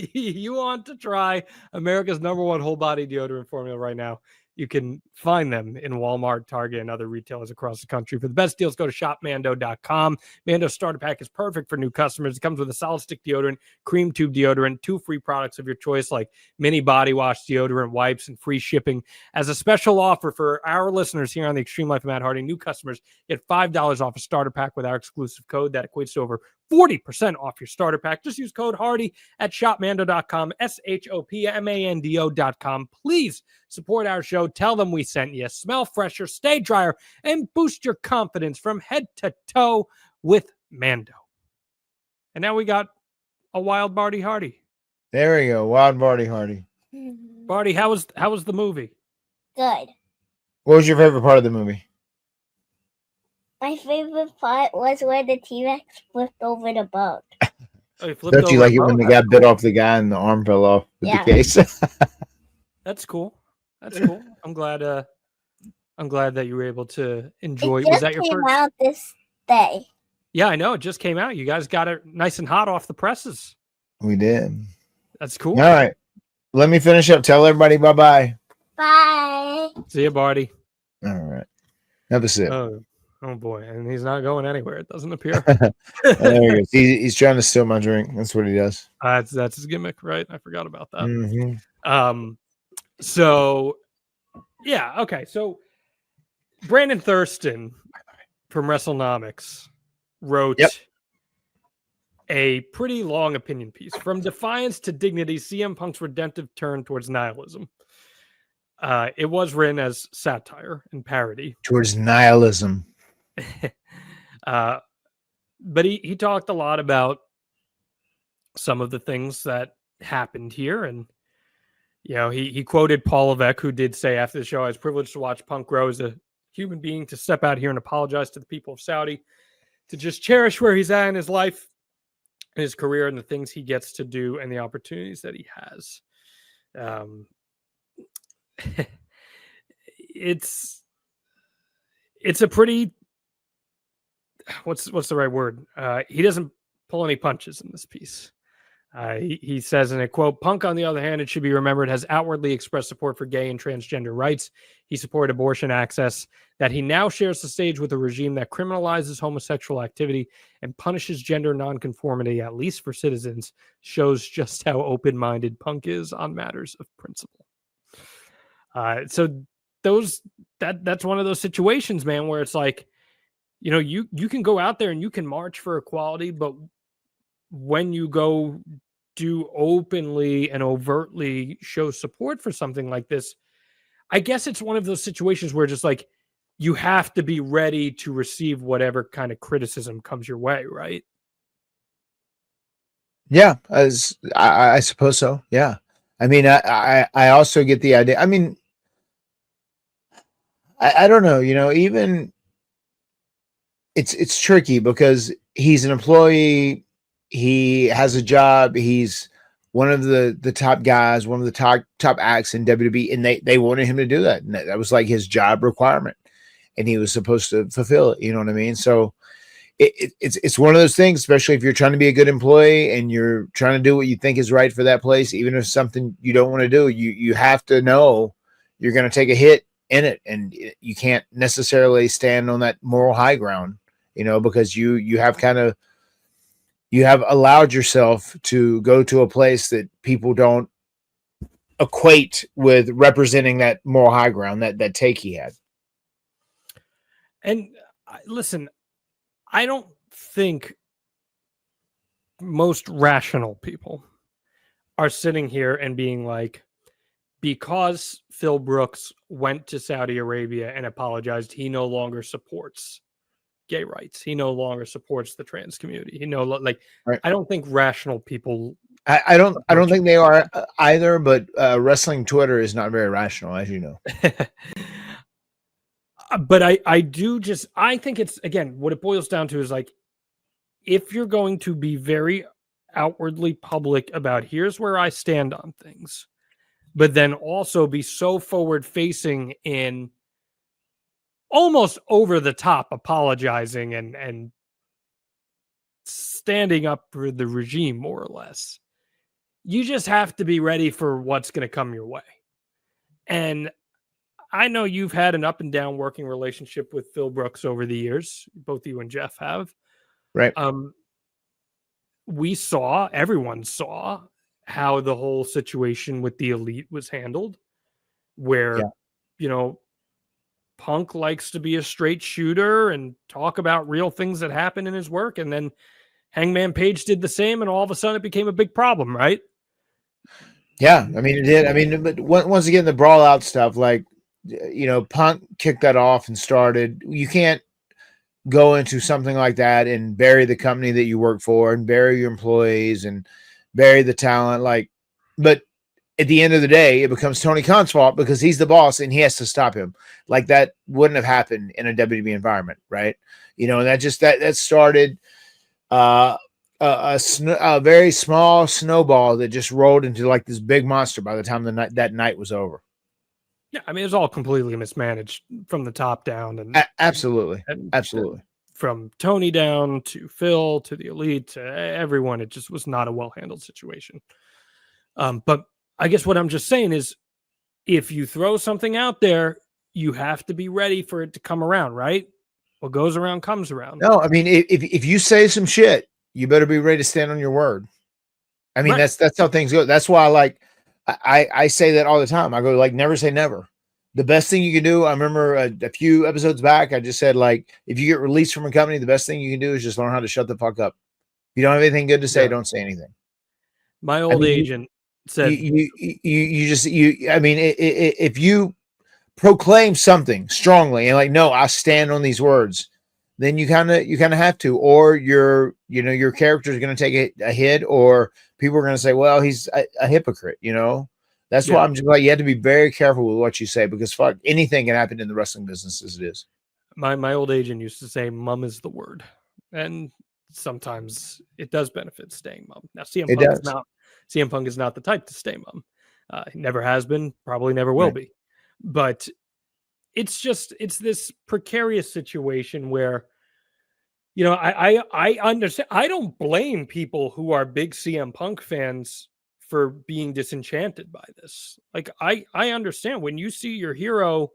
You want to try America's #1 whole body deodorant formula right now. You can find them in Walmart, Target, and other retailers across the country. For the best deals, go to shopmando.com. Mando starter pack is perfect for new customers. It comes with a solid stick deodorant, cream tube deodorant, 2 free products of your choice like mini body wash, deodorant, wipes, and free shipping. As a special offer for our listeners here on the Extreme Life of Matt Hardy, new customers get $5 off a starter pack with our exclusive code. That equates to over 40% off your starter pack. Just use code Hardy at shopmando.com, shopmando.com. Please support our show. Tell them we sent you. Smell fresher, stay drier, and boost your confidence from head to toe with Mando. And now we got a wild Barty Hardy. There we go. Wild Barty Hardy. Barty, how was the movie? Good. What was your favorite part of the movie? My favorite part was where the T-Rex flipped over the boat. Oh, don't you like it when the guy bit off the guy and the arm fell off with the case? That's cool. That's cool. I'm glad that you were able to enjoy. Was that your first? It came out this day. Yeah, I know. It just came out. You guys got it nice and hot off the presses. We did. That's cool. All right. Let me finish up. Tell everybody bye-bye. Bye. See you, Barty. All right. Have a sip. Oh boy. And he's not going anywhere. It doesn't appear. There he goes. He's trying to steal my drink. That's what he does. That's his gimmick, right? I forgot about that. Mm-hmm. So yeah, okay. So Brandon Thurston from WrestleNomics wrote a pretty long opinion piece. From defiance to dignity, CM Punk's redemptive turn towards nihilism. It was written as satire and parody. Towards nihilism. But he talked a lot about some of the things that happened here. And, you know, he quoted Paul Levesque, who did say after the show, "I was privileged to watch Punk grow as a human being, to step out here and apologize to the people of Saudi, to just cherish where he's at in his life, his career, and the things he gets to do and the opportunities that he has." It's a pretty, what's the right word? He doesn't pull any punches in this piece. He says in a quote, "Punk, on the other hand, it should be remembered, has outwardly expressed support for gay and transgender rights. He supported abortion access. That he now shares the stage with a regime that criminalizes homosexual activity and punishes gender nonconformity, at least for citizens, shows just how open-minded Punk is on matters of principle." So that's one of those situations, man, where it's like, you know, you can go out there and you can march for equality, but when you go do openly and overtly show support for something like this, I guess it's one of those situations where just like you have to be ready to receive whatever kind of criticism comes your way, right? Yeah, as I suppose so. Yeah. I mean, I also get the idea. I mean, I don't know, you know, even it's tricky because he's an employee, he has a job, he's one of the top guys, one of the top acts in WWE, and they wanted him to do that. And that was like his job requirement, and he was supposed to fulfill it. You know what I mean? So it's one of those things, especially if you're trying to be a good employee and you're trying to do what you think is right for that place, even if it's something you don't want to do, you have to know you're going to take a hit in it, and you can't necessarily stand on that moral high ground, you know, because you have allowed yourself to go to a place that people don't equate with representing that moral high ground, that take he had. And listen, I don't think most rational people are sitting here and being like, because Phil Brooks went to Saudi Arabia and apologized, he no longer supports gay rights. He no longer supports the trans community. Right. I don't think rational people. I don't think they are either, but wrestling Twitter is not very rational, as you know. But I think it's, again, what it boils down to is like, if you're going to be very outwardly public about here's where I stand on things, but then also be so forward facing in almost over the top apologizing and standing up for the regime, more or less, you just have to be ready for what's going to come your way. And I know you've had an up and down working relationship with Phil Brooks over the years. Both you and Jeff have. Right. Everyone saw how the whole situation with the Elite was handled, where, you know, Punk likes to be a straight shooter and talk about real things that happen in his work. And then Hangman Page did the same, and all of a sudden it became a big problem, right? Yeah, I mean, it did. I mean, but once again, the brawl out stuff, like, you know, Punk kicked that off and started. You can't go into something like that and bury the company that you work for and bury your employees and bury the talent. Like, but at the end of the day, it becomes Tony Khan's fault because he's the boss and he has to stop him. Like, that wouldn't have happened in a WWE environment, right? You know, and that started a very small snowball that just rolled into like this big monster by the time that night was over. Yeah, I mean, it's all completely mismanaged from the top down, and absolutely. from Tony down to Phil to the Elite to everyone. It just was not a well-handled situation. But I guess what I'm just saying is, if you throw something out there, you have to be ready for it to come around, right? What goes around comes around. No, I mean, if you say some shit, you better be ready to stand on your word. I mean, Right. that's how things go. That's why I say that all the time. I go like, never say never. The best thing you can do, I remember a few episodes back, I just said, like, if you get released from a company, the best thing you can do is just learn how to shut the fuck up. If you don't have anything good to say, Yeah. don't say anything. My old agent said, I mean, if you proclaim something strongly and like, no, I stand on these words, then you kind of have to, or your character is going to take a hit, or people are going to say, well, he's a hypocrite. That's why I'm just like, you have to be very careful with what you say, because fuck, anything can happen in the wrestling business as it is. my old agent used to say, "Mum is the word," and sometimes it does benefit staying mum. Now, CM Punk is not the type to stay mum. He never has been, probably never will be. But it's this precarious situation where, I understand. I don't blame people who are big CM Punk fans for being disenchanted by this. Like, I understand when you see your hero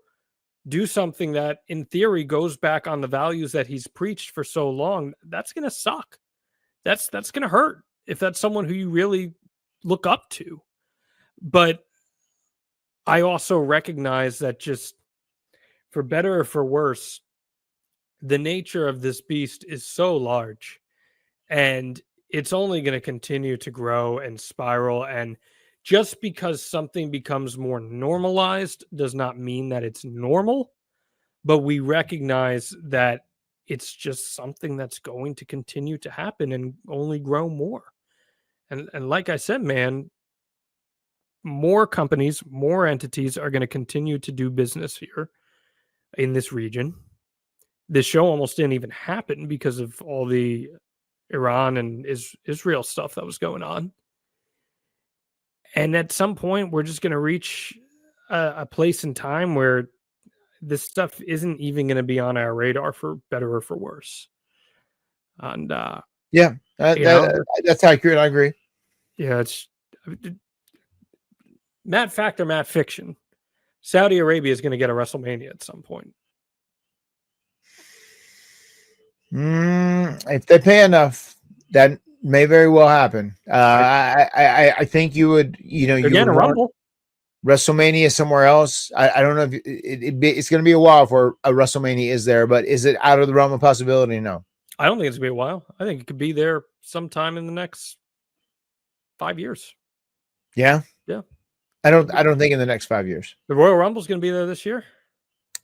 do something that in theory goes back on the values that he's preached for so long, that's going to suck. That's going to hurt if that's someone who you really look up to. But I also recognize that, just for better or for worse, the nature of this beast is so large, and it's only going to continue to grow and spiral. And just because something becomes more normalized does not mean that it's normal, but we recognize that it's just something that's going to continue to happen and only grow more. And like I said, man, more companies, more entities are going to continue to do business here in this region. This show almost didn't even happen because of all the Iran and Israel stuff that was going on. And at some point, we're just going to reach a place in time where this stuff isn't even going to be on our radar, for better or for worse. And that's accurate. I agree. Yeah, it's Matt Fact or Matt Fiction. Saudi Arabia is going to get a WrestleMania at some point. If they pay enough, that may very well happen. I think you would, you Again, a Rumble. WrestleMania somewhere else. I don't know if it's going to be a while for a WrestleMania is there, but is it out of the realm of possibility? No, I don't think it's going to be a while. I think it could be there sometime in the next 5 years. Yeah. I don't think in the next 5 years. The Royal Rumble is going to be there this year.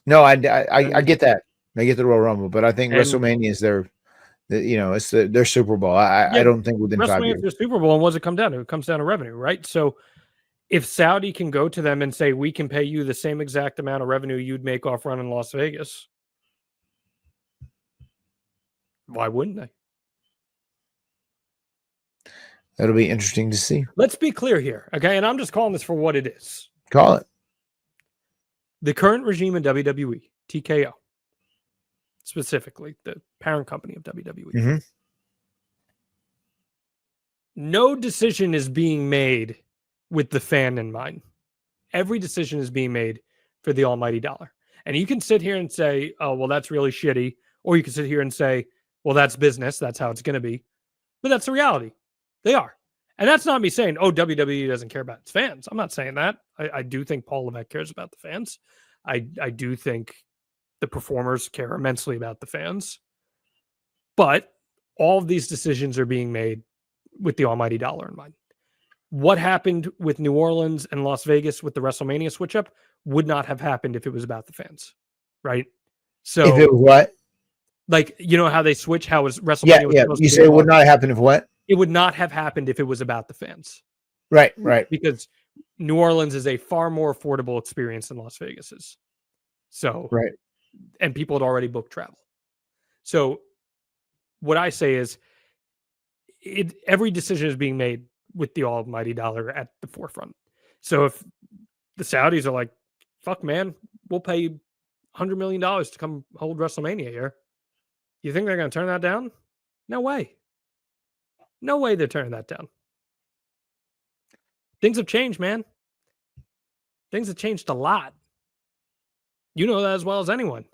No, I get that. I get the Royal Rumble, but I think WrestleMania is it's their Super Bowl. I don't think within 5 years. WrestleMania is the Super Bowl, and what does it come down to? It comes down to revenue, right? So if Saudi can go to them and say, we can pay you the same exact amount of revenue you'd make off running Las Vegas, why wouldn't they? That'll be interesting to see. Let's be clear here, okay? And I'm just calling this for what it is. Call it. The current regime in WWE, TKO, specifically the parent company of WWE. Mm-hmm. No decision is being made with the fan in mind. Every decision is being made for the almighty dollar. And you can sit here and say, oh, well, that's really shitty. Or you can sit here and say, well, that's business. That's how it's going to be. But that's the reality. They are. And that's not me saying, oh, WWE doesn't care about its fans. I'm not saying that. I do think Paul Levesque cares about the fans. I do think the performers care immensely about the fans. But all of these decisions are being made with the almighty dollar in mind. What happened with New Orleans and Las Vegas with the WrestleMania switch up would not have happened if it was about the fans, right? So if it was what? Like, you know how they switch, how was WrestleMania? Yeah. You say it would not happen if what? It would not have happened if it was about the fans. Right. Because New Orleans is a far more affordable experience than Las Vegas is. So, right. And people had already booked travel. So what I say is every decision is being made with the almighty dollar at the forefront. So if the Saudis are like, fuck, man, we'll pay $100 million to come hold WrestleMania here. You think they're going to turn that down? No way. No way they're turning that down. Things have changed, man. Things have changed a lot. You know that as well as anyone.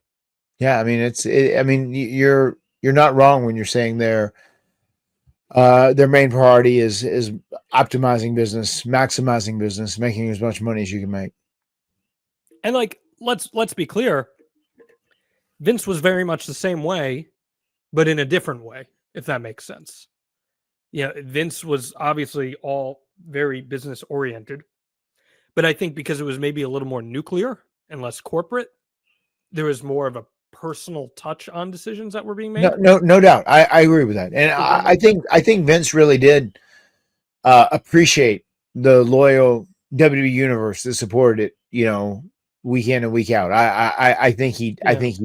Yeah, I mean, you're not wrong when you're saying their main priority is optimizing business, maximizing business, making as much money as you can make. And like, let's be clear. Vince was very much the same way, but in a different way, if that makes sense. Yeah, Vince was obviously all very business oriented, but I think because it was maybe a little more nuclear and less corporate, there was more of a personal touch on decisions that were being made. No doubt. I agree with that. And I think Vince really did appreciate the loyal WWE universe that supported it, you know, week in and week out. I think he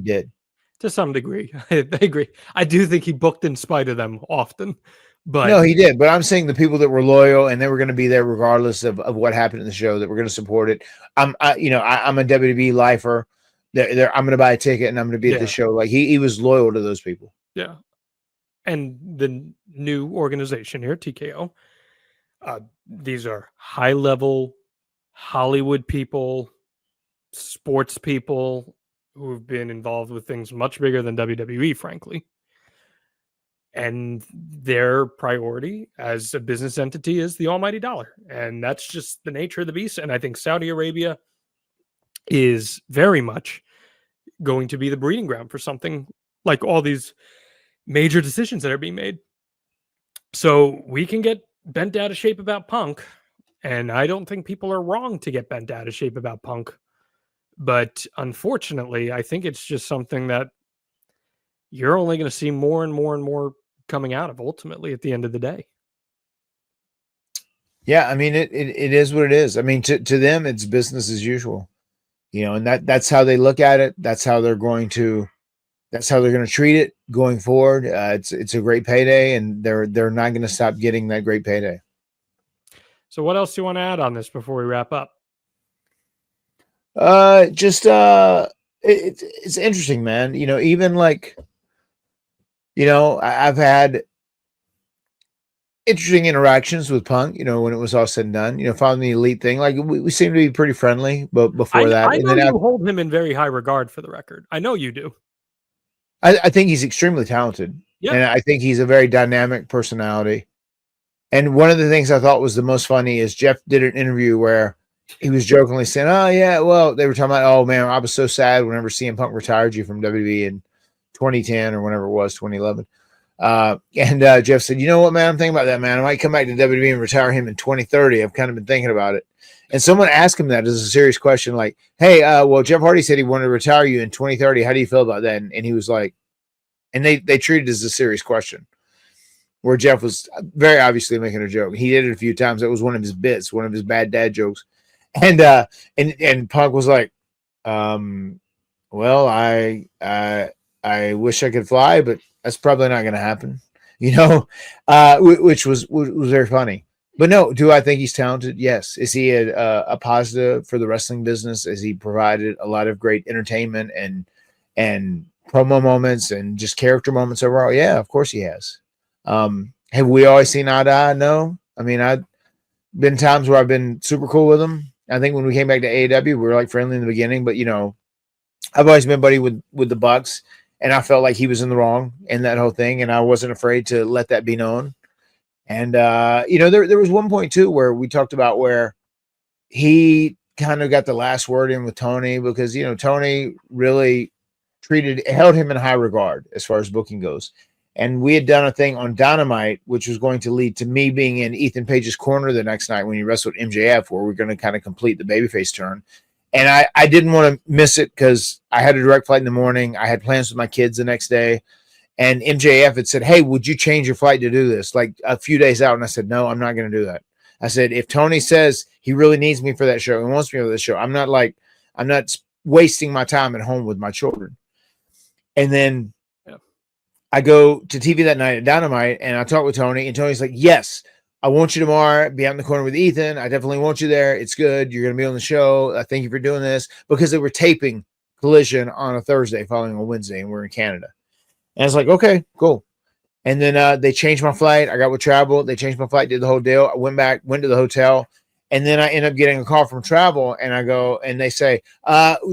did. To some degree. I agree. I do think he booked in spite of them often. But no, he did. But I'm saying the people that were loyal and they were going to be there regardless of what happened in the show, that were going to support it. I'm a WWE lifer. I'm going to buy a ticket and I'm going to be at the show. Like he was loyal to those people. Yeah. And the new organization here, TKO, these are high level Hollywood people, sports people who have been involved with things much bigger than WWE, frankly. And their priority as a business entity is the almighty dollar. And that's just the nature of the beast. And I think Saudi Arabia is very much going to be the breeding ground for something like all these major decisions that are being made. So we can get bent out of shape about Punk. And I don't think people are wrong to get bent out of shape about Punk. But unfortunately, I think it's just something that you're only going to see more and more and more coming out of ultimately at the end of the day. Yeah, I mean, it is what it is. I mean, to them, it's business as usual, you know, and that's how they look at it. That's how they're going to treat it going forward. It's a great payday, and they're not going to stop getting that great payday. So what else do you want to add on this before we wrap up? It's interesting, man. You know, even like, you know, I've had interesting interactions with Punk, you know, when it was all said and done, you know, following the Elite thing. Like we seem to be pretty friendly, but before that. I know you hold him in very high regard, for the record. I know you do. I think he's extremely talented. Yeah. And I think he's a very dynamic personality. And one of the things I thought was the most funny is Jeff did an interview where he was jokingly saying, oh, yeah, well, they were talking about, oh, man, I was so sad whenever CM Punk retired you from WWE in 2010 or whenever it was, 2011. And Jeff said, you know what, man, I'm thinking about that, man. I might come back to WWE and retire him in 2030. I've kind of been thinking about it. And someone asked him that as a serious question, like, hey, well, Jeff Hardy said he wanted to retire you in 2030. How do you feel about that? And he was like, and they treated it as a serious question, where Jeff was very obviously making a joke. He did it a few times. That was one of his bits, one of his bad dad jokes. And Punk was like, well, I wish I could fly, but that's probably not going to happen, you know, which was very funny. But no, do I think he's talented? Yes. Is he a positive for the wrestling business? Has he provided a lot of great entertainment and promo moments and just character moments overall? Yeah, of course he has. Have we always seen eye to eye? No. I mean, I've been times where I've been super cool with him. I think when we came back to AEW, we were like friendly in the beginning, but you know, I've always been buddy with the Bucks, and I felt like he was in the wrong in that whole thing, and I wasn't afraid to let that be known. And you know, there was one point too where we talked about where he kind of got the last word in with Tony, because you know Tony really held him in high regard as far as booking goes. And we had done a thing on Dynamite, which was going to lead to me being in Ethan Page's corner the next night when he wrestled MJF, where we're going to kind of complete the babyface turn. And I didn't want to miss it because I had a direct flight in the morning. I had plans with my kids the next day. And MJF had said, hey, would you change your flight to do this? Like a few days out. And I said, no, I'm not going to do that. I said, if Tony says he really needs me for that show and wants me for the show, I'm not wasting my time at home with my children. And then I go to TV that night at Dynamite, and I talk with Tony, and Tony's like, yes, I want you tomorrow. Be out in the corner with Ethan. I definitely want you there. It's good. You're going to be on the show. Thank you for doing this, because they were taping Collision on a Thursday following a Wednesday, and we're in Canada. And I was like, okay, cool. And then they changed my flight. I got with travel. They changed my flight, did the whole deal. I went back, went to the hotel. And then I end up getting a call from travel. And I go, and they say,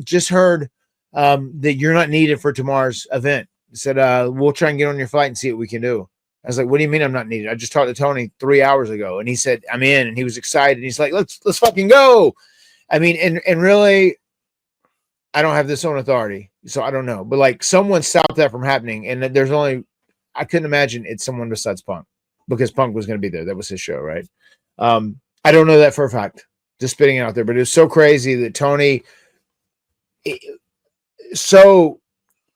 just heard that you're not needed for tomorrow's event. They said, we'll try and get on your flight and see what we can do. I was like, what do you mean I'm not needed? I just talked to Tony 3 hours ago. And he said, I'm in. And he was excited. He's like, let's fucking go. I mean, and really, I don't have this own authority. So I don't know. But like someone stopped that from happening. And there's only, I couldn't imagine it's someone besides Punk, because Punk was going to be there. That was his show, right? I don't know that for a fact. Just spitting it out there. But it was so crazy that Tony so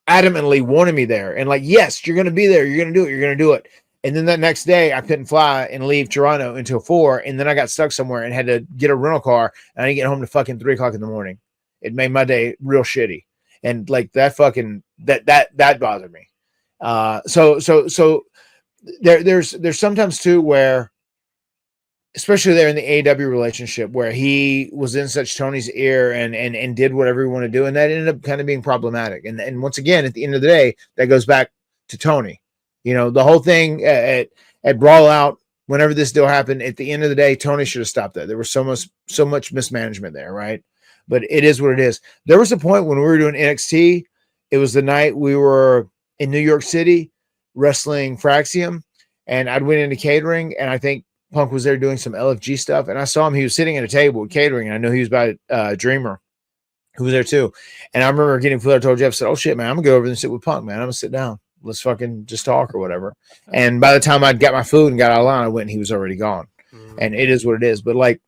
adamantly wanted me there. And like, yes, you're going to be there. You're going to do it. You're going to do it. And then that next day, I couldn't fly and leave Toronto until 4. And then I got stuck somewhere and had to get a rental car. And I didn't get home to fucking 3 o'clock in the morning. It made my day real shitty. And like that fucking, that bothered me. So there's sometimes too where, especially there in the AEW relationship, where he was in such Tony's ear and did whatever he wanted to do, and that ended up kind of being problematic. And once again, at the end of the day, that goes back to Tony. You know, the whole thing at Brawl Out, whenever this deal happened, at the end of the day, Tony should have stopped that. There was so much mismanagement there, right? But it is what it is. There was a point when we were doing NXT. It was the night we were in New York City wrestling Fraxium, and I'd went into catering, and I think Punk was there doing some LFG stuff, and I saw him. He was sitting at a table with catering, and I know he was by Dreamer, who was there too. And I remember getting food. I told Jeff, said, "Oh shit, man, I'm gonna go over there and sit with Punk, man. I'm gonna sit down. Let's fucking just talk or whatever." And by the time I'd got my food and got out of line, I went, and he was already gone. And it is what it is. But like,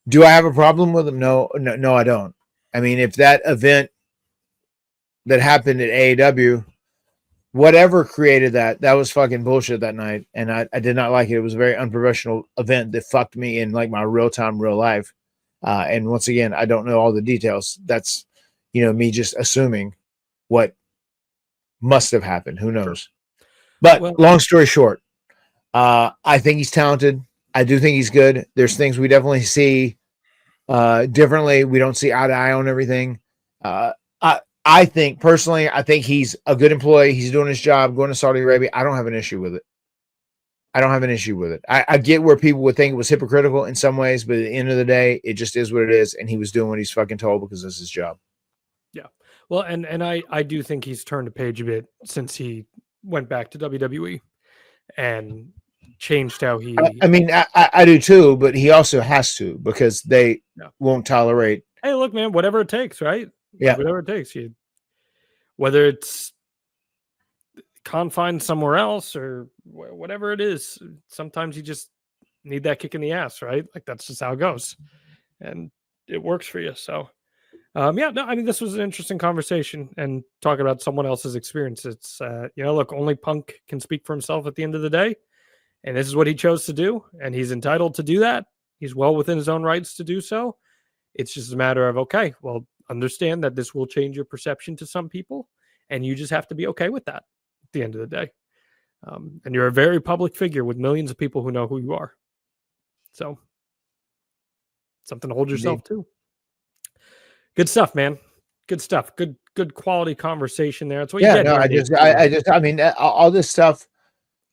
do I have a problem with him? No, I don't. I mean, if that event that happened at AEW, whatever created that was fucking bullshit that night. And I did not like it. It was a very unprofessional event that fucked me in like my real life. And once again, I don't know all the details. That's, me just assuming what must have happened. Who knows? But long story short, I think he's talented. I do think he's good. There's things we definitely see differently. We don't see eye to eye on everything. I think personally, he's a good employee. He's doing his job, going to Saudi Arabia. I don't have an issue with it. I get where people would think it was hypocritical in some ways, but at the end of the day, it just is what it is. And he was doing what he's fucking told because that's his job. Yeah. Well, and I do think he's turned a page a bit since he went back to WWE and changed how he. I mean, I do too, but he also has to, because they won't tolerate. Hey, look, man, whatever it takes, right? Yeah, whatever it takes. Whether it's confined somewhere else or whatever it is, sometimes you just need that kick in the ass, right? Like that's just how it goes, and it works for you. So, I mean, this was an interesting conversation and talking about someone else's experience. It's look, only Punk can speak for himself at the end of the day, and this is what he chose to do, and he's entitled to do that. He's well within his own rights to do so. It's just a matter of, okay, well, understand that this will change your perception to some people, and you just have to be okay with that at the end of the day. And you're a very public figure with millions of people who know who you are. So something to hold yourself to. Good stuff, man. Good stuff. Good quality conversation there. That's what you get. I mean, all this stuff,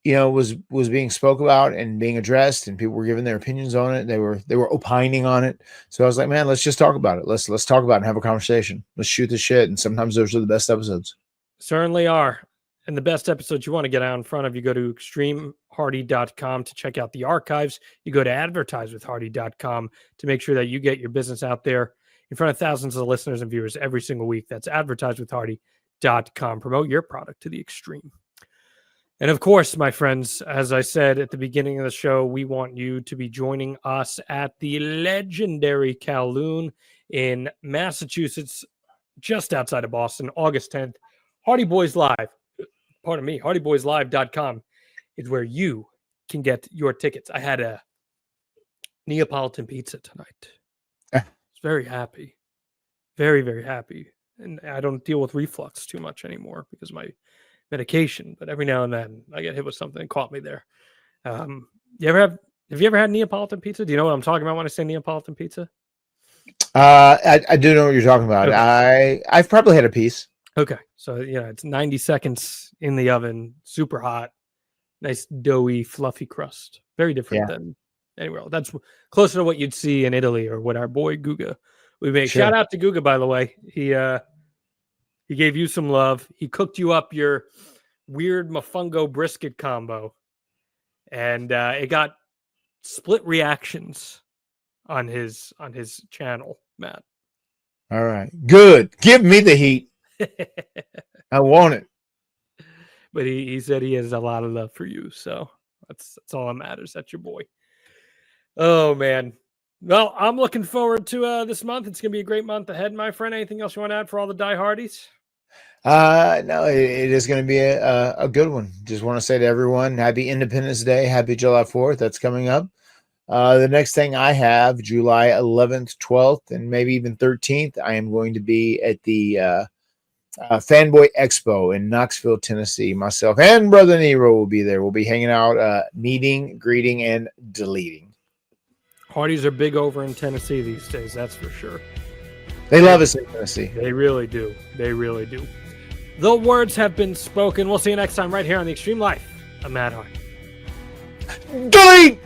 was being spoke about and being addressed, and people were giving their opinions on it. They were opining on it. So I was like, man, let's just talk about it. Let's talk about it and have a conversation. Let's shoot the shit. And sometimes those are the best episodes. Certainly are. And the best episodes you want to get out in front of, you go to extremehardy.com to check out the archives. You go to advertisewithhardy.com to make sure that you get your business out there in front of thousands of listeners and viewers every single week. That's advertisewithhardy.com. Promote your product to the extreme. And of course, my friends, as I said at the beginning of the show, we want you to be joining us at the legendary Kowloon in Massachusetts, just outside of Boston, August 10th. Hardy Boyz Live, hardyboyslive.com is where you can get your tickets. I had a Neapolitan pizza tonight. I was very happy. Very, very happy. And I don't deal with reflux too much anymore because of my medication, but every now and then I get hit with something that caught me there. Have you ever had Neapolitan pizza? Do you know what I'm talking about when I say Neapolitan pizza? I do know what you're talking about. Okay. I've probably had a piece. Okay. So, yeah, it's 90 seconds in the oven, super hot, nice doughy, fluffy crust. Very different Yeah. than anywhere else. That's closer to what you'd see in Italy or what our boy Guga we made. Sure. Shout out to Guga, by the way. He gave you some love. He cooked you up your weird mofongo brisket combo, and it got split reactions on his channel, Matt. All right. Good. Give me the heat. I want it. But he said he has a lot of love for you, so that's all that matters. That's your boy. Oh man. Well, I'm looking forward to this month. It's gonna be a great month ahead, my friend. Anything else you want to add for all the diehardies? No, it is going to be a good one. Just want to say to everyone, happy Independence Day, happy July 4th. That's coming up. The next thing I have, July 11th, 12th, and maybe even 13th, I am going to be at the Fanboy Expo in Knoxville, Tennessee. Myself and Brother Nero will be there. We'll be hanging out, meeting, greeting, and deleting. Hardys are big over in Tennessee these days, that's for sure. They love us in Tennessee. They really do. They really do. The words have been spoken. We'll see you next time right here on The Extreme Life of Matt Hardy. Delete!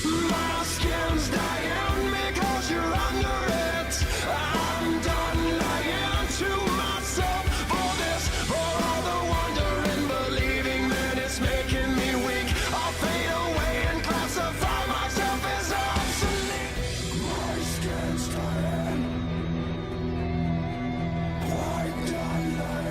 My skin's dying because you're under it. I'm done lying to myself for this, for all the wonder and believing that it's making me weak. I'll fade away and classify myself as obsolete. My skin's dying. I'm done lying.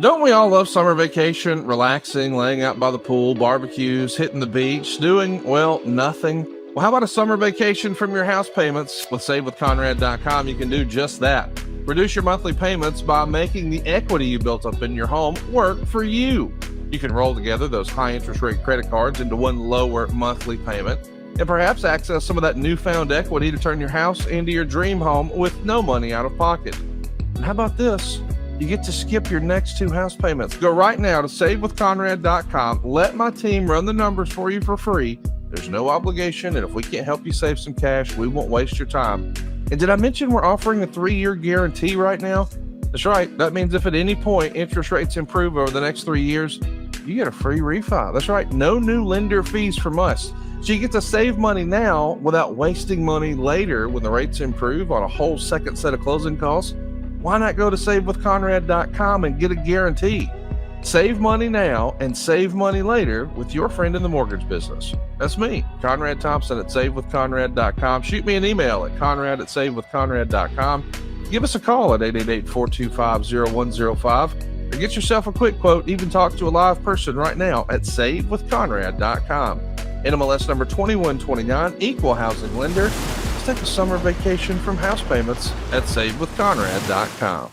Don't we all love summer vacation, relaxing, laying out by the pool, barbecues, hitting the beach, doing, well, nothing? Well, how about a summer vacation from your house payments? With SaveWithConrad.com, you can do just that. Reduce your monthly payments by making the equity you built up in your home work for you. You can roll together those high interest rate credit cards into one lower monthly payment, and perhaps access some of that newfound equity to turn your house into your dream home with no money out of pocket. And how about this? You get to skip your next 2 house payments. Go right now to SaveWithConrad.com. Let my team run the numbers for you for free. There's no obligation, and if we can't help you save some cash, we won't waste your time. And did I mention we're offering a 3-year guarantee right now? That's right. That means if at any point interest rates improve over the next 3 years, you get a free refi. That's right. No new lender fees from us. So you get to save money now without wasting money later when the rates improve on a whole second set of closing costs. Why not go to SaveWithConrad.com and get a guarantee? Save money now and save money later with your friend in the mortgage business. That's me, Conrad Thompson at SaveWithConrad.com. Shoot me an email at Conrad@SaveWithConrad.com. Give us a call at 888-425-0105 or get yourself a quick quote. Even talk to a live person right now at SaveWithConrad.com. NMLS number 2129, equal housing lender. Take a summer vacation from house payments at SaveWithConrad.com.